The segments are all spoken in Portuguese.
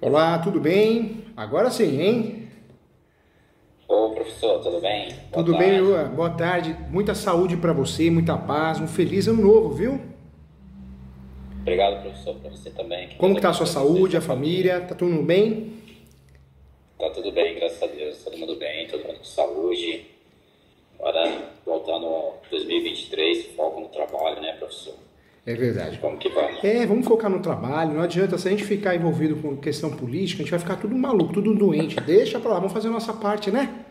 Olá, tudo bem? Agora sim, hein? Ô, professor, tudo bem? Boa Tudo bem, tarde. Lua? Boa tarde. Muita saúde para você, muita paz, um feliz ano novo, viu? Obrigado, professor, para você também. Que Como Deus que tá a sua abençoe você e saúde, a sua família. família? Tá tudo bem? Tá tudo bem, graças a Deus. Todo mundo bem, todo mundo com saúde. Agora, voltando ao 2023, foco no trabalho, né, professor? É verdade. Vamos que vamos. Vamos focar no trabalho. Não adianta, se a gente ficar envolvido com questão política, a gente vai ficar tudo maluco, tudo doente. Deixa pra lá, vamos fazer a nossa parte, né?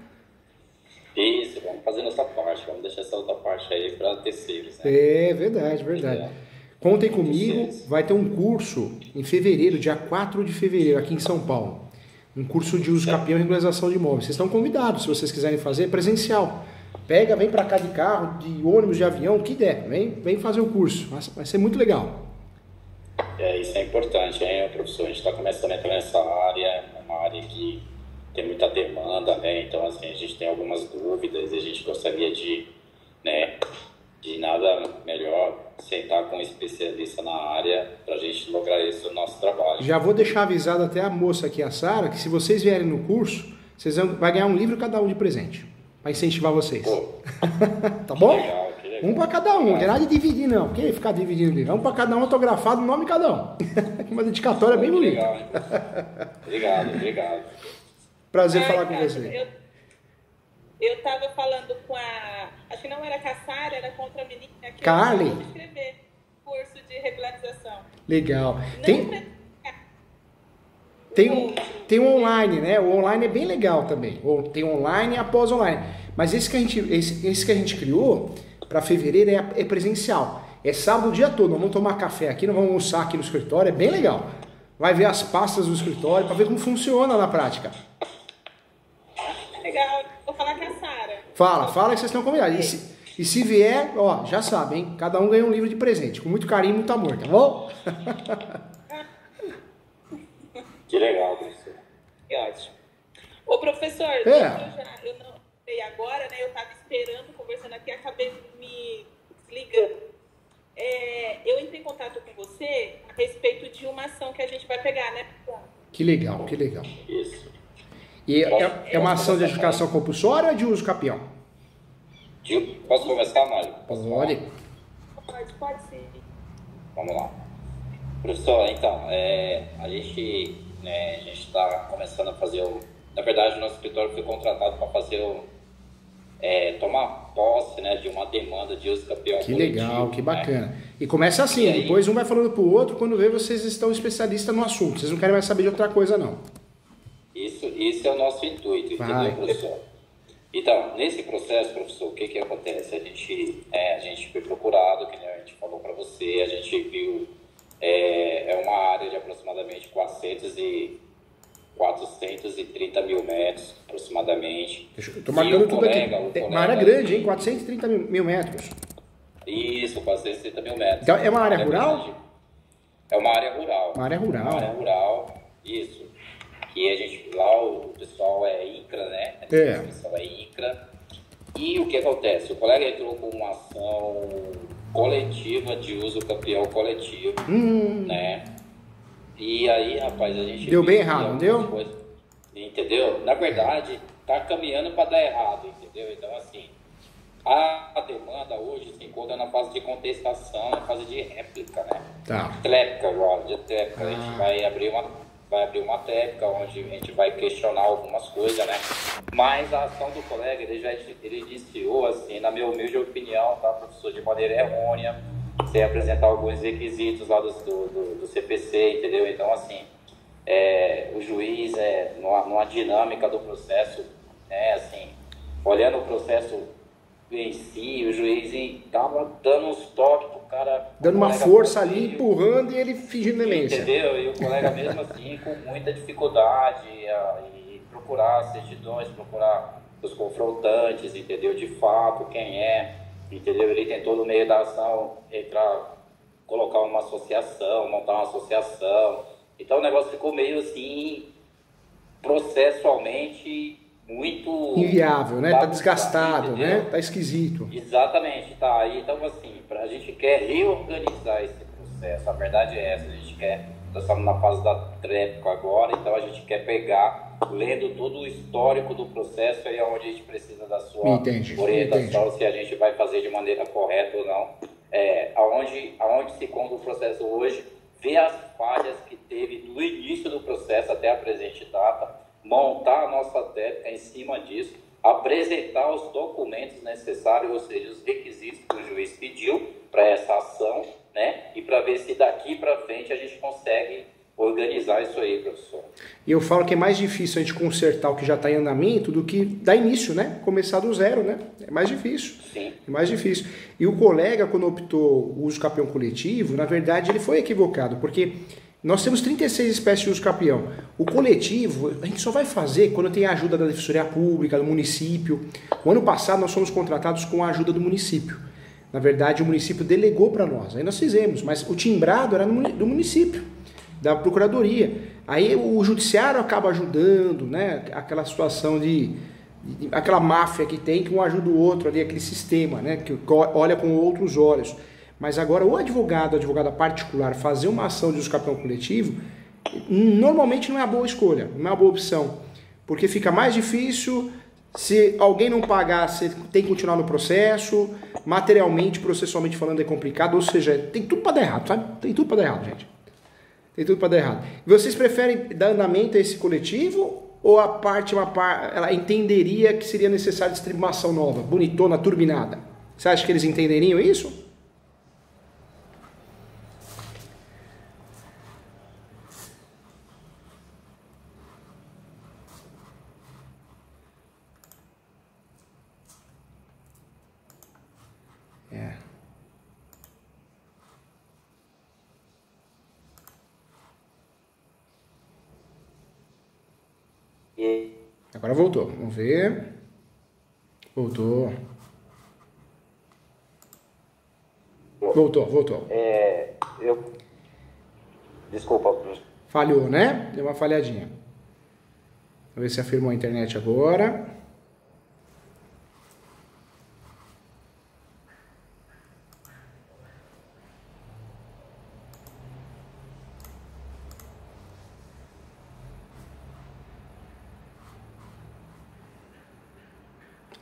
Isso, vamos fazer nossa parte. Vamos deixar essa outra parte aí para terceiros, né? É verdade, verdade. Entendeu? Contem Isso, comigo, isso. vai ter um curso em fevereiro, dia 4 de fevereiro, aqui em São Paulo. Um curso de uso Certo. capião e regularização de imóveis. Vocês estão convidados, se vocês quiserem fazer, é presencial. Pega, vem pra cá de carro, de ônibus, de avião, o que der. Vem fazer o curso. Vai ser muito legal. Isso é importante, hein, professor? A gente está começando a entrar nessa área, é uma área que tem muita demanda, né? Então, assim, a gente tem algumas dúvidas e a gente gostaria de, né, de nada melhor sentar com um especialista na área para a gente lograr esse o nosso trabalho. Já vou deixar avisado até a moça aqui, a Sara, que se vocês vierem no curso, vocês vão ganhar um livro cada um de presente. Para incentivar vocês. Pô, Tá que bom? legal, que legal. Um para cada um, não quer nada de dividir não, porque ficar dividindo livro. Um para cada um, autografado, o nome de cada um. Uma dedicatória bem Que bonita. legal, hein, professor? Obrigado, obrigado. Prazer Ai, falar com Cássio, você. eu tava falando com a. Acho que não era com a Sara, era com outra menina que Carly. eu vou escrever curso de regularização. Legal. Não pre- Tem um online, né? O online é bem legal também. Tem online e após online. Mas esse que a gente criou para fevereiro é presencial. É sábado o dia todo. Nós vamos tomar café aqui, nós vamos almoçar aqui no escritório. É bem legal. Vai ver as pastas do escritório para ver como funciona na prática. Legal, vou falar com a Sara. Fala que vocês estão combinados. E se vier, ó, já sabe, hein? Cada um ganha um livro de presente. Com muito carinho e muito amor, tá bom? Que legal, professor. Que ótimo. Ô, professor, eu não sei agora, né? Eu estava esperando, conversando aqui, acabei me desligando. Eu entrei em contato com você a respeito de uma ação que a gente vai pegar, né? Que legal, que legal. Isso. E é uma ação de educação compulsória ou de uso capião? Posso começar, Mário? Posso falar? Pode sim. Vamos lá. Professor, então, a gente está começando a fazer na verdade, o nosso escritório foi contratado para fazer tomar posse, né, de uma demanda de uso capião Que coletivo, legal, que né? bacana. E começa assim, E aí? depois um vai falando pro outro, quando vê vocês estão especialistas no assunto. Vocês não querem mais saber de outra coisa, não. Isso é o nosso intuito, Vai. entendeu, professor? Então, nesse processo, professor, o que acontece? A gente foi procurado, que nem a gente falou para você, a gente viu, é uma área de aproximadamente 430 mil metros, aproximadamente. Eu tô marcando tudo colega, aqui. Tem uma área grande, hein? 430 mil metros. Isso, 430 mil metros. Então, é uma área rural? grande. É uma área rural. Uma área rural. Uma área rural, isso. Que a gente, lá o pessoal é INCRA, né? O pessoal é INCRA. E o que acontece? O colega entrou com uma ação coletiva de uso capião coletivo, né? E aí, rapaz, a gente... Deu bem viu errado, não algumas deu? coisas, entendeu? Na verdade, tá caminhando para dar errado, entendeu? Então, assim, a demanda hoje se encontra na fase de contestação, na fase de réplica, né? Tá. Tréplica agora, de tréplica. A gente vai abrir uma tréplica onde a gente vai questionar algumas coisas, né? Mas a ação do colega, ele iniciou, assim, na minha humilde opinião, tá, professor, de maneira errônea, sem apresentar alguns requisitos lá do CPC, entendeu? Então, assim, o juiz, numa dinâmica do processo, né, assim, olhando o processo em si, o juiz estava dando uns toques pro cara... Dando uma força ali, empurrando e ele fingindo demência. Entendeu? E o colega mesmo assim, com muita dificuldade, e procurar certidões, procurar os confrontantes, entendeu? De fato, quem é, entendeu? Ele tentou no meio da ação colocar uma associação, montar uma associação. Então o negócio ficou meio assim, processualmente muito... Inviável, né? Tá desgastado, entendeu? né? Tá esquisito. Exatamente, tá. Então, assim, a gente quer reorganizar esse processo. A verdade é essa, a gente quer estamos na fase da tréplica agora, então a gente quer pegar, lendo todo o histórico do processo, aí é onde a gente precisa da sua orientação, se a gente vai fazer de maneira correta ou não. Aonde se conta o processo hoje, ver as falhas que teve no início do processo até a presente data, montar a nossa técnica em cima disso, apresentar os documentos necessários, ou seja, os requisitos que o juiz pediu para essa ação, né? E para ver se daqui para frente a gente consegue organizar isso aí, professor. E eu falo que é mais difícil a gente consertar o que já está em andamento do que dar início, né? Começar do zero, né? É mais difícil. Sim. É mais difícil. E o colega, quando optou o uso capião coletivo, na verdade ele foi equivocado, porque nós temos 36 espécies de uso capião. O coletivo, a gente só vai fazer quando tem a ajuda da Defensoria Pública, do município. O ano passado nós fomos contratados com a ajuda do município. Na verdade, o município delegou para nós. Aí nós fizemos, mas o timbrado era do município, da Procuradoria. Aí o judiciário acaba ajudando, né? Aquela situação aquela máfia que tem, que um ajuda o outro ali, aquele sistema, né? Que olha com outros olhos. Mas agora o advogado, a advogada particular, fazer uma ação de uso capião coletivo, normalmente não é a boa escolha, não é a boa opção. Porque fica mais difícil, se alguém não pagar, você tem que continuar no processo, materialmente, processualmente falando é complicado, ou seja, tem tudo para dar errado, sabe? Tem tudo para dar errado, gente. Tem tudo para dar errado. Vocês preferem dar andamento a esse coletivo ou a parte, ela entenderia que seria necessária distribuir uma ação nova, bonitona, turbinada? Você acha que eles entenderiam isso? Agora voltou. Vamos ver. Voltou. Voltou. Desculpa. Falhou, né? Deu uma falhadinha. Vamos ver se afirmou a internet agora.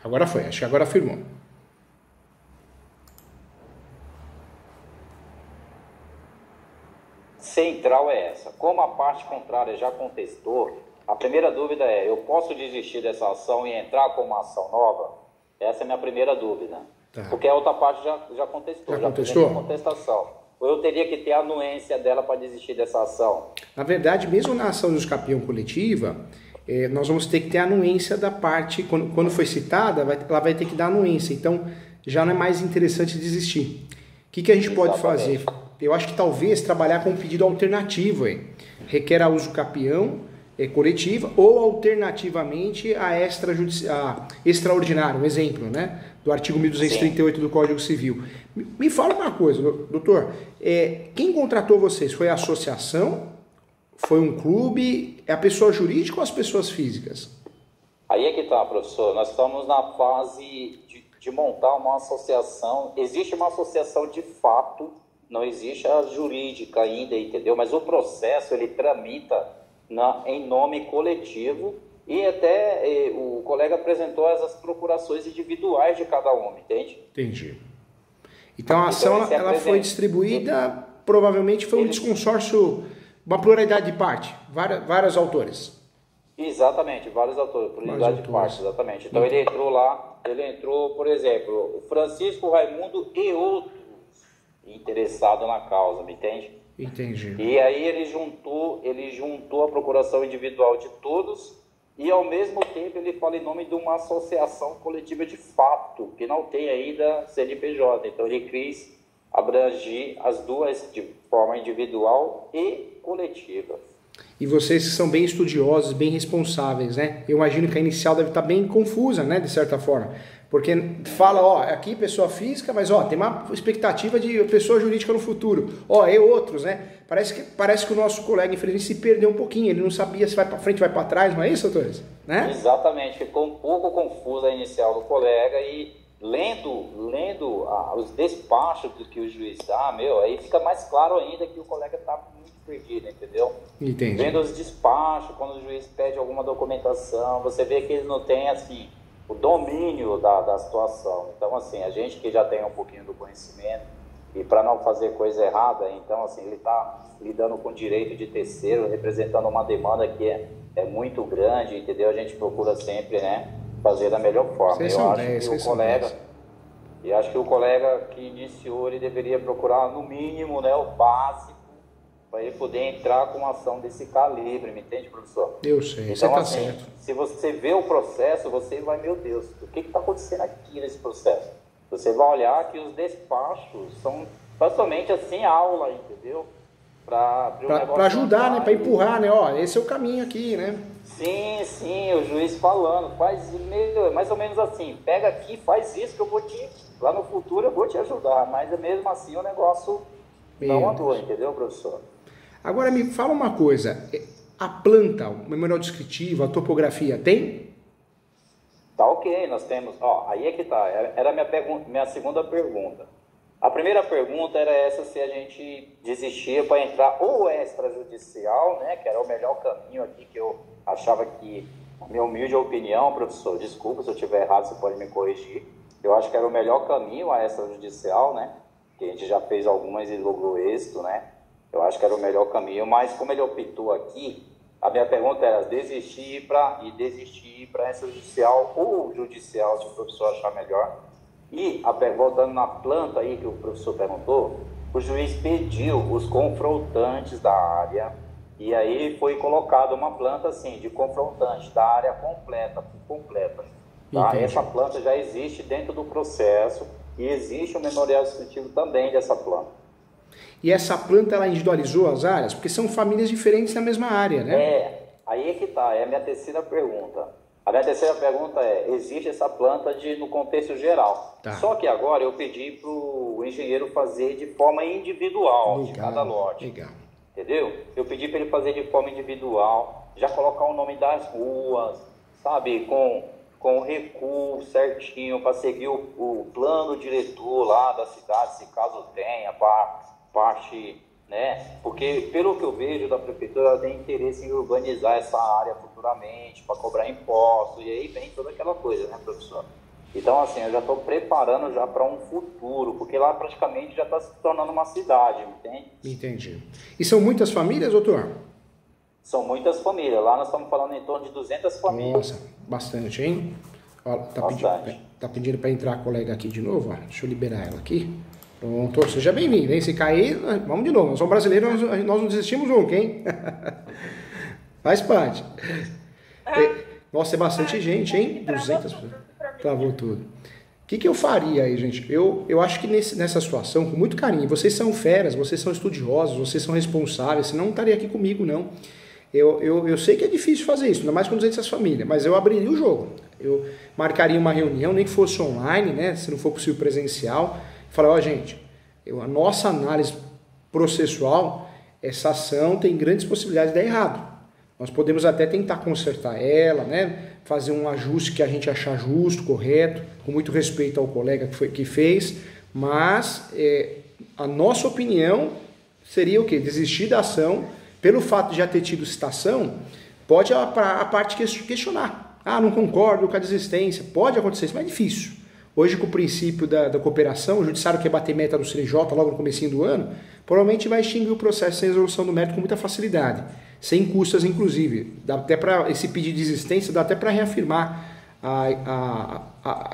Agora foi, acho que agora afirmou. Central é essa. Como a parte contrária já contestou, a primeira dúvida é, eu posso desistir dessa ação e entrar com uma ação nova? Essa é a minha primeira dúvida. Tá. Porque a outra parte já contestou. Já contestou? Contestação. Ou eu teria que ter a anuência dela para desistir dessa ação? Na verdade, mesmo na ação de uso capião coletiva, nós vamos ter que ter a anuência da parte, quando foi citada, ela vai ter que dar anuência, então já não é mais interessante desistir. O que a gente pode fazer? Eu acho que talvez trabalhar com um pedido alternativo, requer a uso capião coletiva ou alternativamente a extraordinário, um exemplo, né, do artigo 1238 Sim. do Código Civil. Me fala uma coisa, doutor, quem contratou vocês? Foi a associação? Foi um clube? É a pessoa jurídica ou as pessoas físicas? Aí é que tá, professor. Nós estamos na fase de montar uma associação. Existe uma associação de fato, não existe a jurídica ainda, entendeu? Mas o processo, ele tramita em nome coletivo e até o colega apresentou as procurações individuais de cada um, entende? Entendi. Então a ação ela foi distribuída, provavelmente foi um desconsórcio, uma pluralidade de parte, vários autores. Exatamente, vários autores, pluralidade de parte, exatamente. Então ele entrou, por exemplo, o Francisco Raimundo e outros interessados na causa, me entende? Entendi. E aí ele juntou a procuração individual de todos e ao mesmo tempo ele fala em nome de uma associação coletiva de fato, que não tem ainda CNPJ. Então ele quis abranger as duas de forma individual e coletiva. E vocês que são bem estudiosos, bem responsáveis, né? Eu imagino que a inicial deve estar bem confusa, né? De certa forma. Porque fala, aqui pessoa física, mas tem uma expectativa de pessoa jurídica no futuro. E outros, né? Parece que o nosso colega, infelizmente, se perdeu um pouquinho. Ele não sabia se vai para frente, vai para trás, não é isso, doutores? Né? Exatamente. Ficou um pouco confusa a inicial do colega e lendo os despachos que o juiz dá, aí fica mais claro ainda que o colega está muito perdido, entendeu? Entendi. Vendo os despachos, quando o juiz pede alguma documentação, você vê que ele não tem, assim, o domínio da situação. Então, assim, a gente que já tem um pouquinho do conhecimento, e para não fazer coisa errada, então, assim, ele está lidando com direito de terceiro, representando uma demanda que é muito grande, entendeu? A gente procura sempre, né, fazer da melhor forma. Eu acho que o colega que iniciou, ele deveria procurar, no mínimo, né, o básico, para ele poder entrar com uma ação desse calibre, me entende, professor? Eu sei, então, você está assim, certo. Se você vê o processo, você vai, meu Deus, o que está acontecendo aqui nesse processo? Você vai olhar que os despachos são totalmente assim, aula, entendeu? Para ajudar, né? Para empurrar, né? Ó, esse é o caminho aqui, né? Sim, o juiz falando, mais ou menos assim, pega aqui, faz isso que eu vou lá no futuro eu vou te ajudar, mas mesmo assim o negócio não andou, entendeu, professor? Agora me fala uma coisa, a planta, o memorial descritivo, a topografia, tem? Tá ok, nós temos, aí é que tá, era a minha segunda pergunta. A primeira pergunta era essa, se a gente desistia para entrar ou extrajudicial, né, que era o melhor caminho aqui, que eu achava que, na minha humilde opinião, professor, desculpa se eu estiver errado, você pode me corrigir, eu acho que era o melhor caminho a extrajudicial, né, que a gente já fez algumas e logrou êxito, né, eu acho que era o melhor caminho, mas como ele optou aqui, a minha pergunta era desistir para extrajudicial ou judicial, se o professor achar melhor. E, voltando na planta aí que o professor perguntou, o juiz pediu os confrontantes da área e aí foi colocada uma planta assim, de confrontante da área completa, por completa. Tá? Essa planta já existe dentro do processo e existe um memorial descritivo também dessa planta. E essa planta, ela individualizou as áreas? Porque são famílias diferentes na mesma área, né? Aí é que tá, é a minha terceira pergunta. A minha terceira pergunta existe essa planta no contexto geral. Tá. Só que agora eu pedi para o engenheiro fazer de forma individual, de cada lote. Legal. Entendeu? Eu pedi para ele fazer de forma individual, já colocar o nome das ruas, sabe, com o recuo certinho, para seguir o plano diretor lá da cidade, se caso tenha, parte, né? Porque, pelo que eu vejo da prefeitura, ela tem interesse em urbanizar essa área futuramente, para cobrar impostos, e aí vem toda aquela coisa, né, professor? Então, assim, eu já estou preparando já para um futuro, porque lá praticamente já está se tornando uma cidade, entende? Entendi. E são muitas famílias, doutor? São muitas famílias. Lá nós estamos falando em torno de 200 famílias. Nossa, bastante, hein? Ó, tá pedindo para entrar a colega aqui de novo, ó. Deixa eu liberar ela aqui. Pronto, seja bem-vindo, hein? Se cair, vamos de novo. Nós somos brasileiros, nós não desistimos nunca, hein? Faz parte. Nossa, é bastante gente, hein? 200 pessoas. Travou tudo. O que eu faria aí, gente? Eu acho que nessa situação, com muito carinho, vocês são feras, vocês são estudiosos, vocês são responsáveis, senão não estaria aqui comigo, não. Eu sei que é difícil fazer isso, ainda mais com 200 famílias, mas eu abriria o jogo. Eu marcaria uma reunião, nem que fosse online, né? Se não for possível presencial. Falar, gente, a nossa análise processual, essa ação tem grandes possibilidades de dar errado. Nós podemos até tentar consertar ela, né? Fazer um ajuste que a gente achar justo, correto, com muito respeito ao colega que fez, mas a nossa opinião seria o quê? Desistir da ação, pelo fato de já ter tido citação, pode a parte questionar. Não concordo com a desistência, pode acontecer isso, mas é difícil. Hoje, com o princípio da cooperação, o judiciário quer bater meta do CNJ logo no comecinho do ano, provavelmente vai extinguir o processo sem resolução do mérito com muita facilidade, sem custas, inclusive. Dá até para esse pedido de desistência, dá até para reafirmar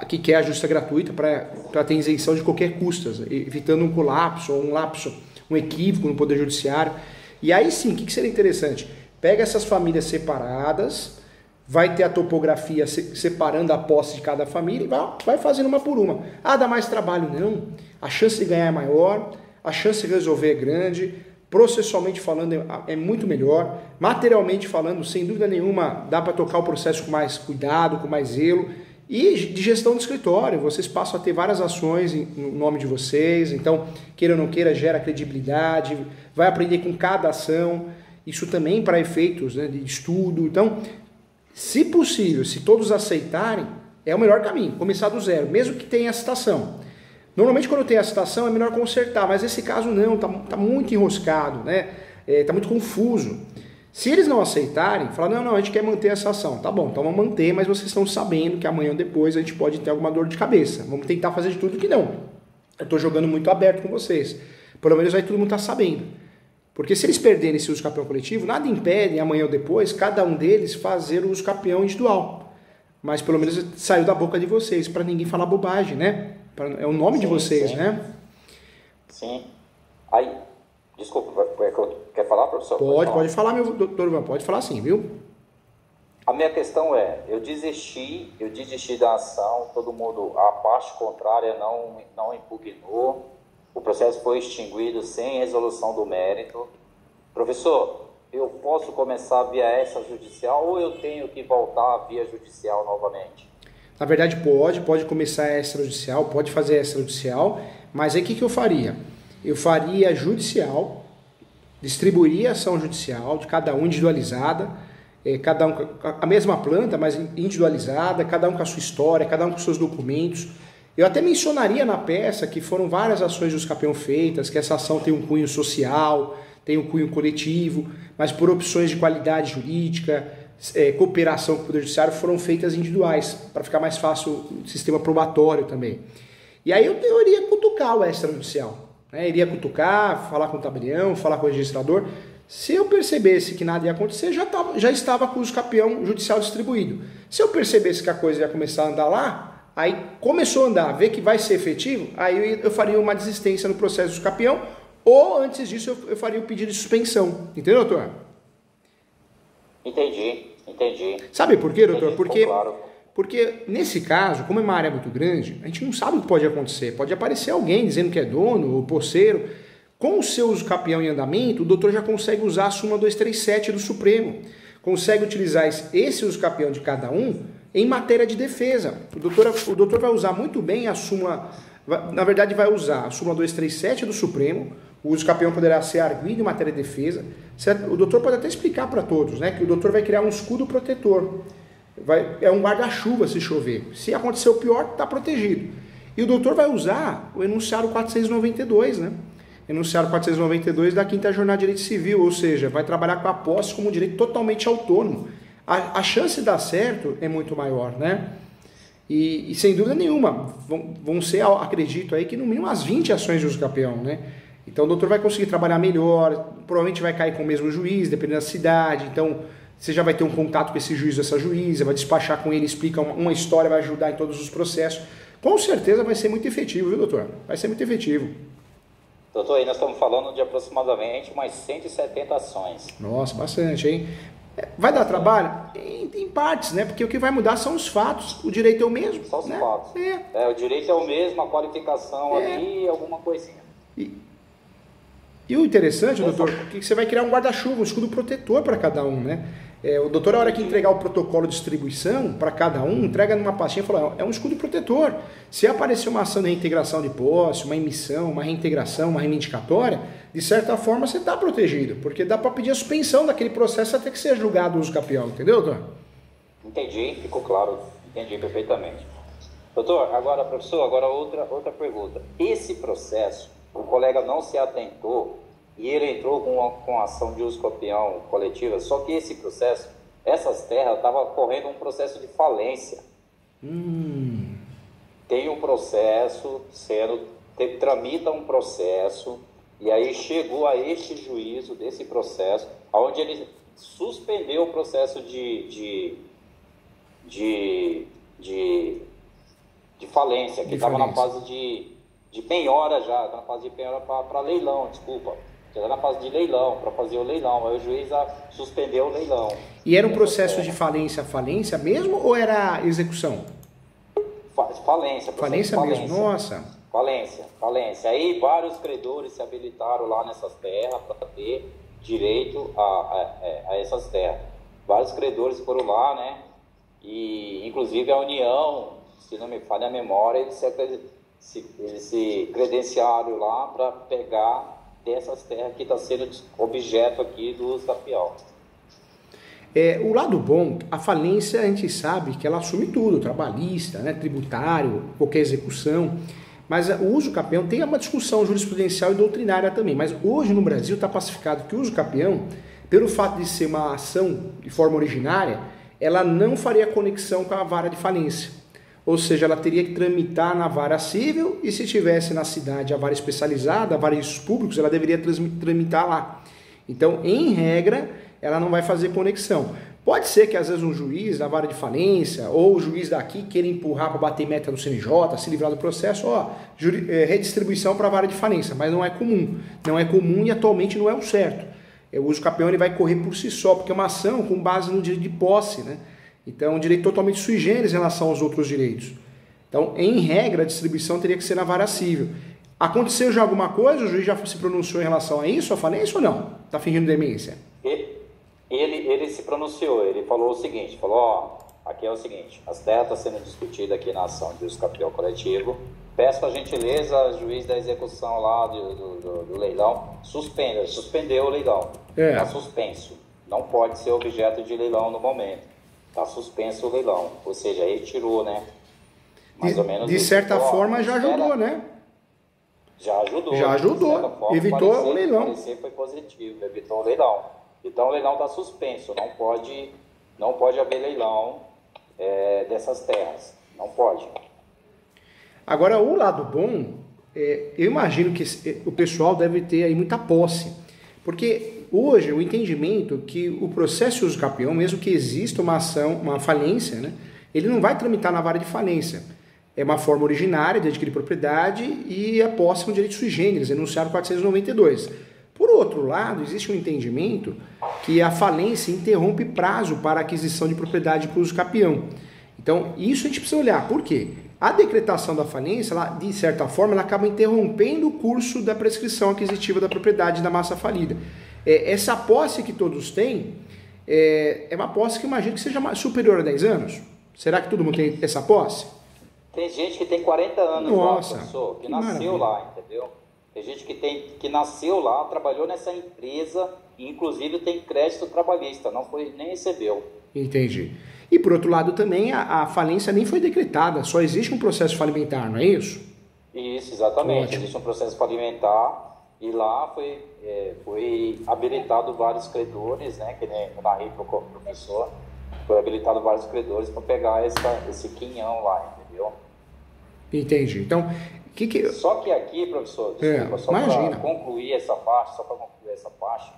que quer a justiça gratuita para ter isenção de qualquer custas, evitando um colapso ou um lapso, um equívoco no Poder Judiciário. E aí sim, o que seria interessante? Pega essas famílias separadas, vai ter a topografia separando a posse de cada família e vai fazendo uma por uma. Dá mais trabalho? Não. A chance de ganhar é maior, a chance de resolver é grande, processualmente falando é muito melhor, materialmente falando, sem dúvida nenhuma, dá para tocar o processo com mais cuidado, com mais zelo, e de gestão do escritório, vocês passam a ter várias ações no nome de vocês, então, queira ou não queira, gera credibilidade, vai aprender com cada ação, isso também para efeitos, né, de estudo. Então, se possível, se todos aceitarem, é o melhor caminho, começar do zero, mesmo que tenha a citação. Normalmente quando tem a citação é melhor consertar, mas nesse caso não, tá muito enroscado, né? Tá muito confuso. Se eles não aceitarem, falar, não, a gente quer manter essa ação. Tá bom, então vamos manter, mas vocês estão sabendo que amanhã ou depois a gente pode ter alguma dor de cabeça. Vamos tentar fazer de tudo que não. Eu estou jogando muito aberto com vocês. Pelo menos aí todo mundo está sabendo. Porque se eles perderem esse uso campeão coletivo, nada impede amanhã ou depois cada um deles fazer o uso campeão individual. Mas pelo menos saiu da boca de vocês, para ninguém falar bobagem, né? É o nome de vocês, né? Sim. Aí, desculpa, quer falar, professor? Pode falar, meu doutor Ivan, pode falar sim, viu? A minha questão é, eu desisti da ação, todo mundo, a parte contrária não impugnou, o processo foi extinguido sem resolução do mérito. Professor, eu posso começar via extrajudicial ou eu tenho que voltar via judicial novamente? Na verdade pode começar extrajudicial, pode fazer extrajudicial, mas aí o que eu faria? Eu faria judicial, distribuiria a ação judicial de cada um individualizada, cada um com a mesma planta, mas individualizada, cada um com a sua história, cada um com os seus documentos. Eu até mencionaria na peça que foram várias ações de uso campeão feitas, que essa ação tem um cunho social, tem um cunho coletivo, mas por opções de qualidade jurídica, cooperação com o Poder Judiciário foram feitas individuais, para ficar mais fácil o sistema probatório também. E aí eu iria cutucar o extrajudicial, né? Iria cutucar, falar com o tabelião, falar com o registrador. Se eu percebesse que nada ia acontecer, já estava com o uso campeão judicial distribuído. Se eu percebesse que a coisa ia começar a andar lá, aí começou a andar, ver que vai ser efetivo, aí eu faria uma desistência no processo de uso campeão, ou antes disso eu faria o pedido de suspensão. Entendeu, doutor? Entendi. Sabe por quê, doutor? Claro. Porque nesse caso, como é uma área muito grande, a gente não sabe o que pode acontecer. Pode aparecer alguém dizendo que é dono ou posseiro. Com o seu uso campeão em andamento, o doutor já consegue usar a súmula 237 do Supremo. Consegue utilizar esse uso campeão de cada um em matéria de defesa. O doutor vai usar muito bem a súmula, na verdade vai usar a súmula 237 do Supremo, o uso campeão poderá ser arguido em matéria de defesa. O doutor pode até explicar para todos, né, que o doutor vai criar um escudo protetor. É um guarda-chuva se chover. Se acontecer o pior, está protegido. E o doutor vai usar o enunciado 492, né? Enunciado 492 da 5ª Jornada de Direito Civil, ou seja, vai trabalhar com a posse como um direito totalmente autônomo. A chance de dar certo é muito maior, né? E sem dúvida nenhuma, vão ser, acredito aí, que no mínimo umas 20 ações de uso campeão, né? Então o doutor vai conseguir trabalhar melhor, provavelmente vai cair com o mesmo juiz, dependendo da cidade, então você já vai ter um contato com esse juiz ou essa juíza, vai despachar com ele, explica uma história, vai ajudar em todos os processos. Com certeza vai ser muito efetivo, viu, doutor? Vai ser muito efetivo. Doutor, aí nós estamos falando de aproximadamente umas 170 ações. Nossa, bastante, hein? Vai dar trabalho? Em partes, né? Porque o que vai mudar são os fatos. O direito é o mesmo. Só os né? fatos. O direito é o mesmo, a qualificação ali, alguma coisinha. E o interessante, doutor, é que você vai criar um guarda-chuva, um escudo protetor para cada um, né? O doutor, na hora que entregar o protocolo de distribuição para cada um, entrega numa pastinha e fala, é um escudo protetor. Se aparecer uma ação de reintegração de posse, uma emissão, uma reintegração, uma reivindicatória, de certa forma você está protegido, porque dá para pedir a suspensão daquele processo até que seja julgado o uso campeão, entendeu, doutor? Entendi, ficou claro, entendi perfeitamente. Doutor, agora, professor, outra pergunta. Esse processo, o colega não se atentou e ele entrou com a ação de uso campeão coletiva, só que esse processo, essas terras estavam correndo um processo de falência. Tem um processo, tramita um processo, e aí chegou a este juízo desse processo, onde ele suspendeu o processo de falência, que estava na fase de penhora já, estava na fase de penhora para leilão, desculpa. Já está na fase de leilão, para fazer o leilão. Aí o juiz suspendeu o leilão. E era um processo de falência mesmo ou era execução? Falência mesmo, nossa. Falência. Aí vários credores se habilitaram lá nessas terras para ter direito a essas terras. Vários credores foram lá, né? E inclusive a União, se não me falha a memória, eles se credenciaram lá para pegar dessas terras que está sendo objeto aqui do uso campeão. O lado bom, a falência a gente sabe que ela assume tudo, trabalhista, né, tributário, qualquer execução, mas o uso capião tem uma discussão jurisprudencial e doutrinária também, mas hoje no Brasil está pacificado que o uso capião, pelo fato de ser uma ação de forma originária, ela não faria conexão com a vara de falência, ou seja, ela teria que tramitar na vara civil e se tivesse na cidade a vara especializada, a vara de registros públicos, ela deveria tramitar lá. Então, em regra, ela não vai fazer conexão. Pode ser que às vezes um juiz da vara de falência ou o juiz daqui queira empurrar para bater meta no CNJ, se livrar do processo, redistribuição para a vara de falência, mas não é comum. Não é comum e atualmente não é o certo. O uso capião ele vai correr por si só, porque é uma ação com base no direito de posse, né? Então, um direito totalmente sui generis em relação aos outros direitos. Então, em regra, a distribuição teria que ser na vara civil. Aconteceu já alguma coisa? O juiz já se pronunciou em relação a isso, a falência ou não? Está fingindo demência? Ele se pronunciou, ele falou o seguinte, falou, aqui é o seguinte, as terras estão sendo discutidas aqui na ação de uso capião coletivo, peço a gentileza, juiz da execução lá do leilão, suspendeu o leilão, está suspenso, não pode ser objeto de leilão no momento, está suspenso o leilão, ou seja, retirou, né? Mais ou menos de certa forma já ajudou, né? Já ajudou. Já ajudou, forma, evitou o leilão. O parecer foi positivo, evitou o leilão. Então o leilão está suspenso, não pode haver leilão dessas terras, não pode. Agora, o lado bom, eu imagino que o pessoal deve ter aí muita posse, porque hoje o entendimento que o processo de uso capião, mesmo que exista uma ação, uma falência, né, ele não vai tramitar na vara de falência. É uma forma originária de adquirir propriedade e a posse é um direito sui generis, enunciado 492. Por outro lado, existe um entendimento que a falência interrompe prazo para aquisição de propriedade para uso capião. Então, isso a gente precisa olhar. Por quê? A decretação da falência, ela, de certa forma, ela acaba interrompendo o curso da prescrição aquisitiva da propriedade da massa falida. Essa posse que todos têm é uma posse que eu imagino que seja superior a 10 anos. Será que todo mundo tem essa posse? Tem gente que tem 40 anos. Nossa, lá, professor, que nasceu lá, entendeu? Tem gente que nasceu lá, trabalhou nessa empresa e inclusive tem crédito trabalhista, nem recebeu. Entendi. E por outro lado também a falência nem foi decretada, só existe um processo falimentar, não é isso? Isso, exatamente. Ótimo. Existe um processo falimentar e lá foi habilitado vários credores, né? Que nem eu narrei para o professor, foi habilitado vários credores para pegar esse quinhão lá, entendeu? Entendi. Então, Só que aqui, professor, desculpa, só para concluir essa parte,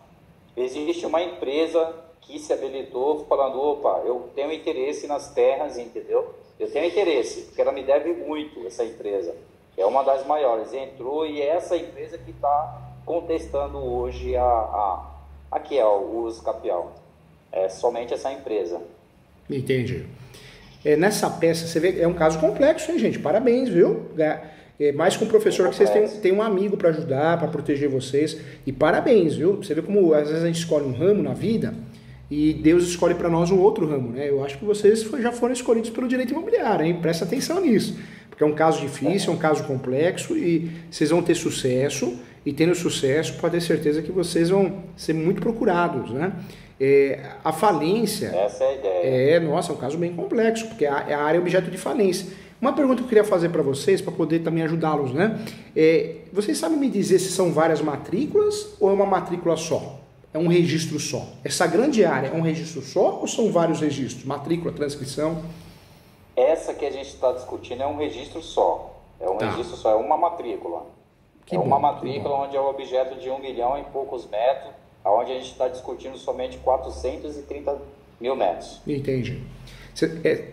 existe uma empresa que se habilitou falando, opa, eu tenho interesse nas terras, entendeu? Eu tenho interesse, porque ela me deve muito, essa empresa. É uma das maiores, entrou e é essa empresa que está contestando hoje o uso capião. É somente essa empresa. Entendi. Nessa peça, você vê, é um caso complexo, hein, gente? Parabéns, viu? Mais com o professor que vocês têm um amigo para ajudar, para proteger vocês. E parabéns, viu? Você vê como às vezes a gente escolhe um ramo na vida e Deus escolhe para nós um outro ramo, né? Eu acho que vocês já foram escolhidos pelo direito imobiliário, hein? Presta atenção nisso. Porque é um caso difícil, é um caso complexo e vocês vão ter sucesso. E tendo sucesso, pode ter certeza que vocês vão ser muito procurados, né? A falência... Essa é a ideia. Nossa, é um caso bem complexo, porque a área é objeto de falência. Uma pergunta que eu queria fazer para vocês, para poder também ajudá-los, né? Vocês sabem me dizer se são várias matrículas ou é uma matrícula só? É um registro só? Essa grande área é um registro só ou são vários registros? Matrícula, transcrição? Essa que a gente está discutindo é um registro só. Registro só, é uma matrícula. Uma matrícula onde é o objeto de 1 milhão e poucos metros, onde a gente está discutindo somente 430 mil metros. Entendi.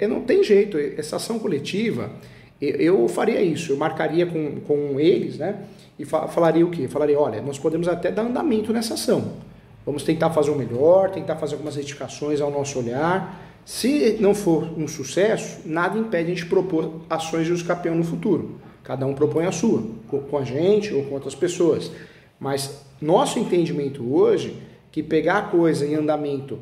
Não tem jeito, essa ação coletiva, eu faria isso, eu marcaria com eles, né? E falaria o quê? Falaria, olha, nós podemos até dar andamento nessa ação. Vamos tentar fazer o melhor, tentar fazer algumas retificações ao nosso olhar. Se não for um sucesso, nada impede a gente propor ações de uso capião no futuro. Cada um propõe a sua, com a gente ou com outras pessoas. Mas nosso entendimento hoje, que pegar a coisa em andamento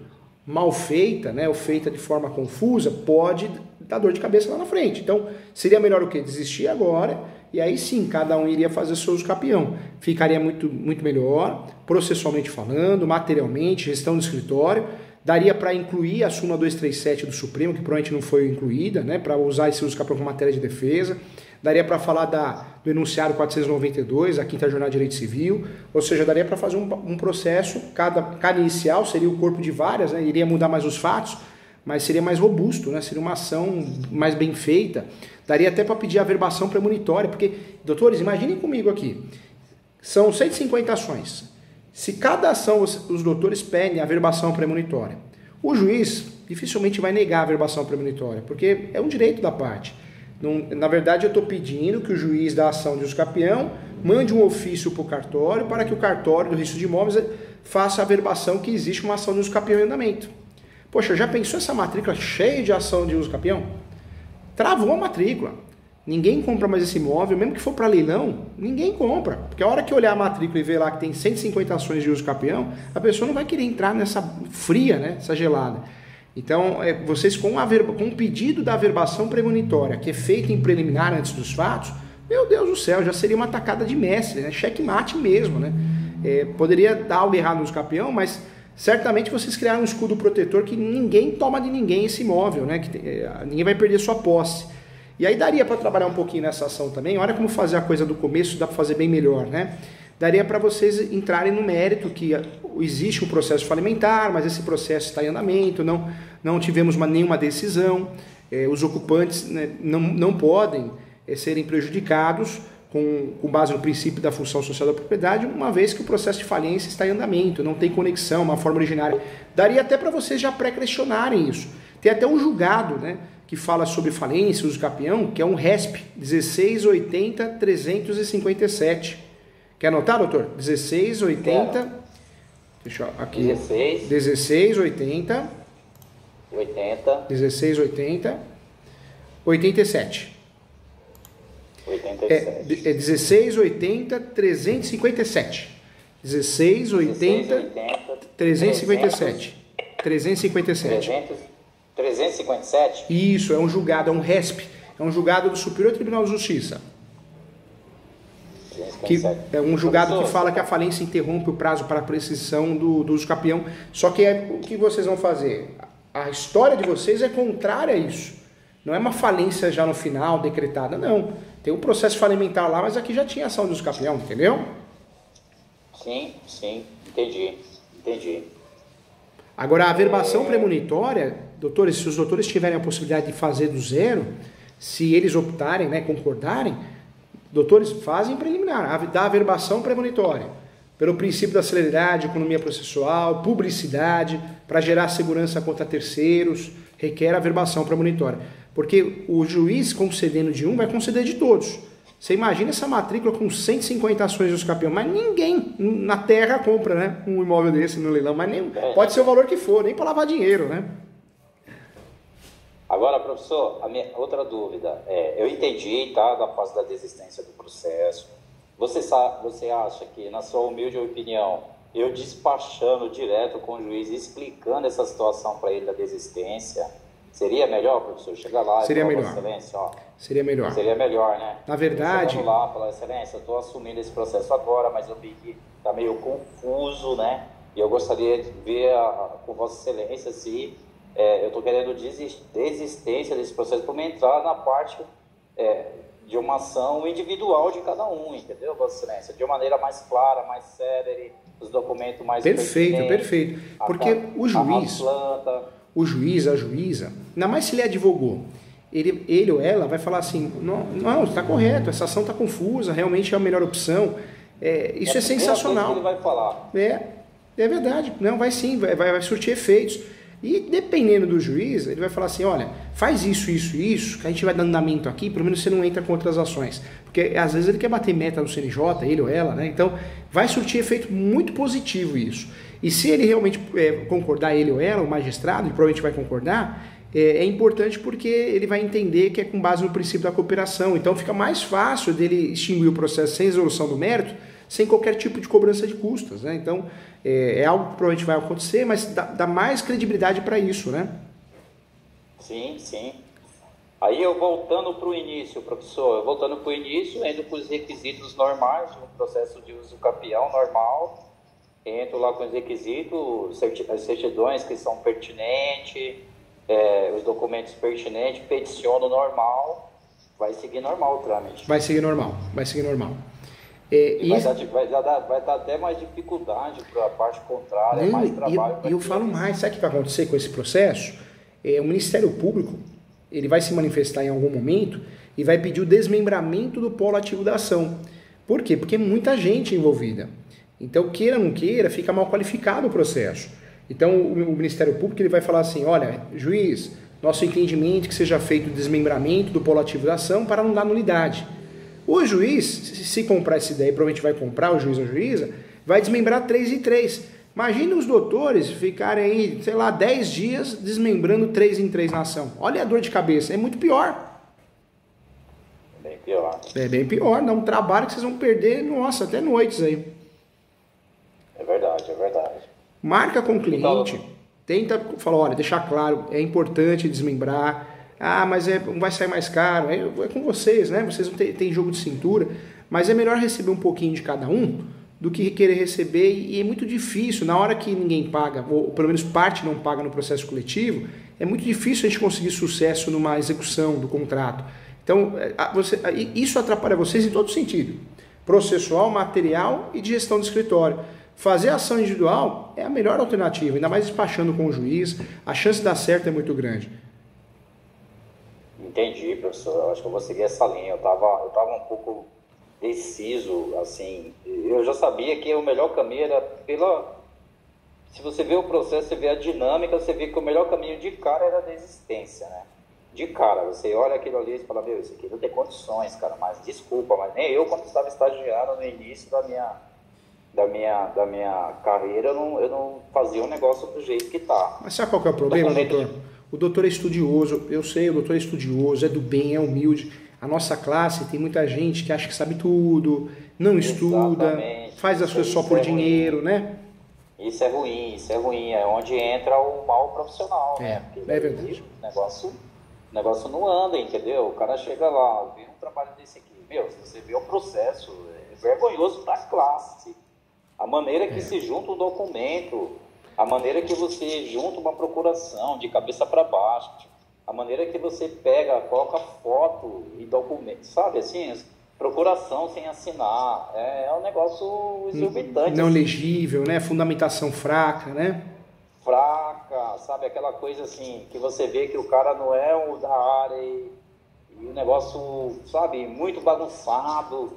mal feita, né, ou feita de forma confusa, pode dar dor de cabeça lá na frente. Então, seria melhor o quê? Desistir agora, e aí sim, cada um iria fazer seu uso capião. Ficaria muito, muito melhor, processualmente falando, materialmente, gestão do escritório, Daria para incluir a súmula 237 do Supremo, que provavelmente não foi incluída, né, para usar esse uso capião como matéria de defesa. Daria para falar do enunciado 492, a quinta jornada de direito civil, ou seja, daria para fazer um processo, cada inicial seria o corpo de várias, né, iria mudar mais os fatos, mas seria mais robusto, né, seria uma ação mais bem feita. Daria até para pedir a averbação premonitória, porque, doutores, imaginem comigo aqui, são 150 ações. Se cada ação os doutores pedem a averbação premonitória, o juiz dificilmente vai negar a averbação premonitória, porque é um direito da parte. Na verdade, eu estou pedindo que o juiz da ação de uso capião mande um ofício para o cartório para que o cartório do registro de imóveis faça a averbação que existe uma ação de uso capião em andamento. Poxa, já pensou essa matrícula cheia de ação de uso capião? Travou a matrícula. Ninguém compra mais esse imóvel, mesmo que for para leilão, ninguém compra. Porque a hora que olhar a matrícula e ver lá que tem 150 ações de uso capião, a pessoa não vai querer entrar nessa fria, né, essa gelada. Então, vocês com o pedido da averbação premonitória, que é feita em preliminar antes dos fatos, meu Deus do céu, já seria uma tacada de mestre, né? Checkmate mesmo, né? Poderia dar algo errado no uso capião, mas certamente vocês criaram um escudo protetor que ninguém toma de ninguém esse imóvel, né? Ninguém vai perder sua posse. E aí daria para trabalhar um pouquinho nessa ação também. Olha como fazer a coisa do começo, dá para fazer bem melhor, né? Daria para vocês entrarem no mérito que existe um processo falimentar, mas esse processo está em andamento, não tivemos nenhuma decisão, os ocupantes, né, não podem serem prejudicados com base no princípio da função social da propriedade, uma vez que o processo de falência está em andamento, não tem conexão, uma forma originária. Daria até para vocês já pré-questionarem isso. Tem até um julgado, né, que fala sobre falência, uso capião, que é um RESP 1680-357. Quer anotar, doutor? 1680. Deixa eu aqui. 1680. 1680. 87. 87. É 1680 357. 1680 357. 357? Isso, é um julgado, é um RESP. É um julgado do Superior Tribunal de Justiça. Que é um julgado que fala que a falência interrompe o prazo para a prescrição do uso capião. Só que o que vocês vão fazer? A história de vocês é contrária a isso. Não é uma falência já no final, decretada, não. Tem um processo falimentar lá, mas aqui já tinha ação de uso capião, entendeu? Sim, entendi. Agora, a averbação premonitória, doutores, se os doutores tiverem a possibilidade de fazer do zero, se eles optarem, né, concordarem, doutores, fazem preliminar, da averbação premonitória, pelo princípio da celeridade, economia processual, publicidade, para gerar segurança contra terceiros, requer averbação premonitória. Porque o juiz, concedendo de um, vai conceder de todos. Você imagina essa matrícula com 150 ações de uso capião, mas ninguém na terra compra, né, um imóvel desse no leilão, mas nem, pode ser o valor que for, nem para lavar dinheiro, né? Agora, professor, a minha outra dúvida eu entendi, tá, da fase da desistência do processo. Você acha que, na sua humilde opinião, eu despachando direto com o juiz, explicando essa situação para ele da desistência, seria melhor, professor, chegar lá seria e falar, melhor. Excelência, ó, seria melhor. Seria melhor, né? Na verdade... Chegando lá, falar, Excelência, eu estou assumindo esse processo agora, mas eu vi que está meio confuso, né? E eu gostaria de ver com Vossa Excelência se eu estou querendo desistência desse processo para me entrar na parte de uma ação individual de cada um, entendeu, Vossa Excelência? De uma maneira mais clara, mais célere, os documentos mais Perfeito. Porque o juiz, a juíza, ainda mais se ele advogou, ele ou ela vai falar assim, não, está correto, essa ação está confusa, realmente é a melhor opção. Isso é sensacional. Que ele vai falar. É verdade, não, vai sim, vai surtir efeitos. E dependendo do juiz, ele vai falar assim, olha, faz isso, que a gente vai dando andamento aqui, pelo menos você não entra com outras ações. Porque às vezes ele quer bater meta no CNJ, ele ou ela, né? Então vai surtir efeito muito positivo isso. E se ele realmente concordar, ele ou ela, o magistrado, e provavelmente vai concordar, é importante porque ele vai entender que é com base no princípio da cooperação. Então fica mais fácil dele extinguir o processo sem resolução do mérito, sem qualquer tipo de cobrança de custas, né? Então, é algo que provavelmente vai acontecer, mas dá mais credibilidade para isso, né? Sim. Aí eu voltando para o início, professor, indo para os requisitos normais de um processo de uso capião normal, entro lá com os requisitos, as certidões que são pertinentes, os documentos pertinentes, peticiono normal, vai seguir normal o trâmite. Vai seguir normal. Vai dar até mais dificuldade para a parte contrária, mais trabalho. E eu falo mais, sabe o que vai acontecer com esse processo? O Ministério Público, ele vai se manifestar em algum momento e vai pedir o desmembramento do polo ativo da ação. Por quê? Porque é muita gente envolvida. Então, queira ou não queira, fica mal qualificado o processo. Então, o Ministério Público ele vai falar assim, olha, juiz, nosso entendimento é que seja feito o desmembramento do polo ativo da ação para não dar nulidade. O juiz, se comprar essa ideia, provavelmente vai comprar, o juiz ou a juíza, vai desmembrar 3 em 3. Imagina os doutores ficarem aí, sei lá, 10 dias desmembrando 3 em 3 na ação. Olha a dor de cabeça, é muito pior. Bem pior. É bem pior, dá um trabalho que vocês vão perder, nossa, até noites aí. É verdade. Marca com o cliente, tenta falar, olha, deixar claro, é importante desmembrar. Ah, mas vai sair mais caro. É com vocês, né? Vocês não têm jogo de cintura, mas é melhor receber um pouquinho de cada um do que querer receber, e é muito difícil, na hora que ninguém paga, ou pelo menos parte não paga no processo coletivo, é muito difícil a gente conseguir sucesso numa execução do contrato. Então, isso atrapalha vocês em todo sentido, processual, material e de gestão do escritório. Fazer ação individual é a melhor alternativa, ainda mais despachando com o juiz, a chance de dar certo é muito grande. Entendi, professor. Eu acho que eu vou seguir essa linha. Eu tava um pouco deciso, assim. Eu já sabia que o melhor caminho era se você vê o processo, você vê a dinâmica, você vê que o melhor caminho de cara era a desistência, né? De cara, você olha aquilo ali e fala, meu, isso aqui não tem condições, cara, mas desculpa, mas nem eu, quando estava estagiando no início da minha carreira, eu não fazia o negócio do jeito que tá. Mas sabe qual que é o problema, doutor? O doutor é estudioso, eu sei, o doutor é estudioso, é do bem, é humilde. A nossa classe tem muita gente que acha que sabe tudo, não estuda, faz as coisas só por dinheiro, né? Isso é ruim, é onde entra o mal profissional, né? Porque é verdade. O negócio não anda, entendeu? O cara chega lá, vê um trabalho desse aqui, meu, se você vê o processo, é vergonhoso para a classe. A maneira que se junta um documento, a maneira que você junta uma procuração de cabeça para baixo, a maneira que você pega, coloca foto e documento, sabe assim, procuração sem assinar, é um negócio exorbitante. Não assim. legível, né? Fundamentação fraca, né? Fraca, sabe, aquela coisa assim, que você vê que o cara não é o da área e o negócio, sabe, muito bagunçado,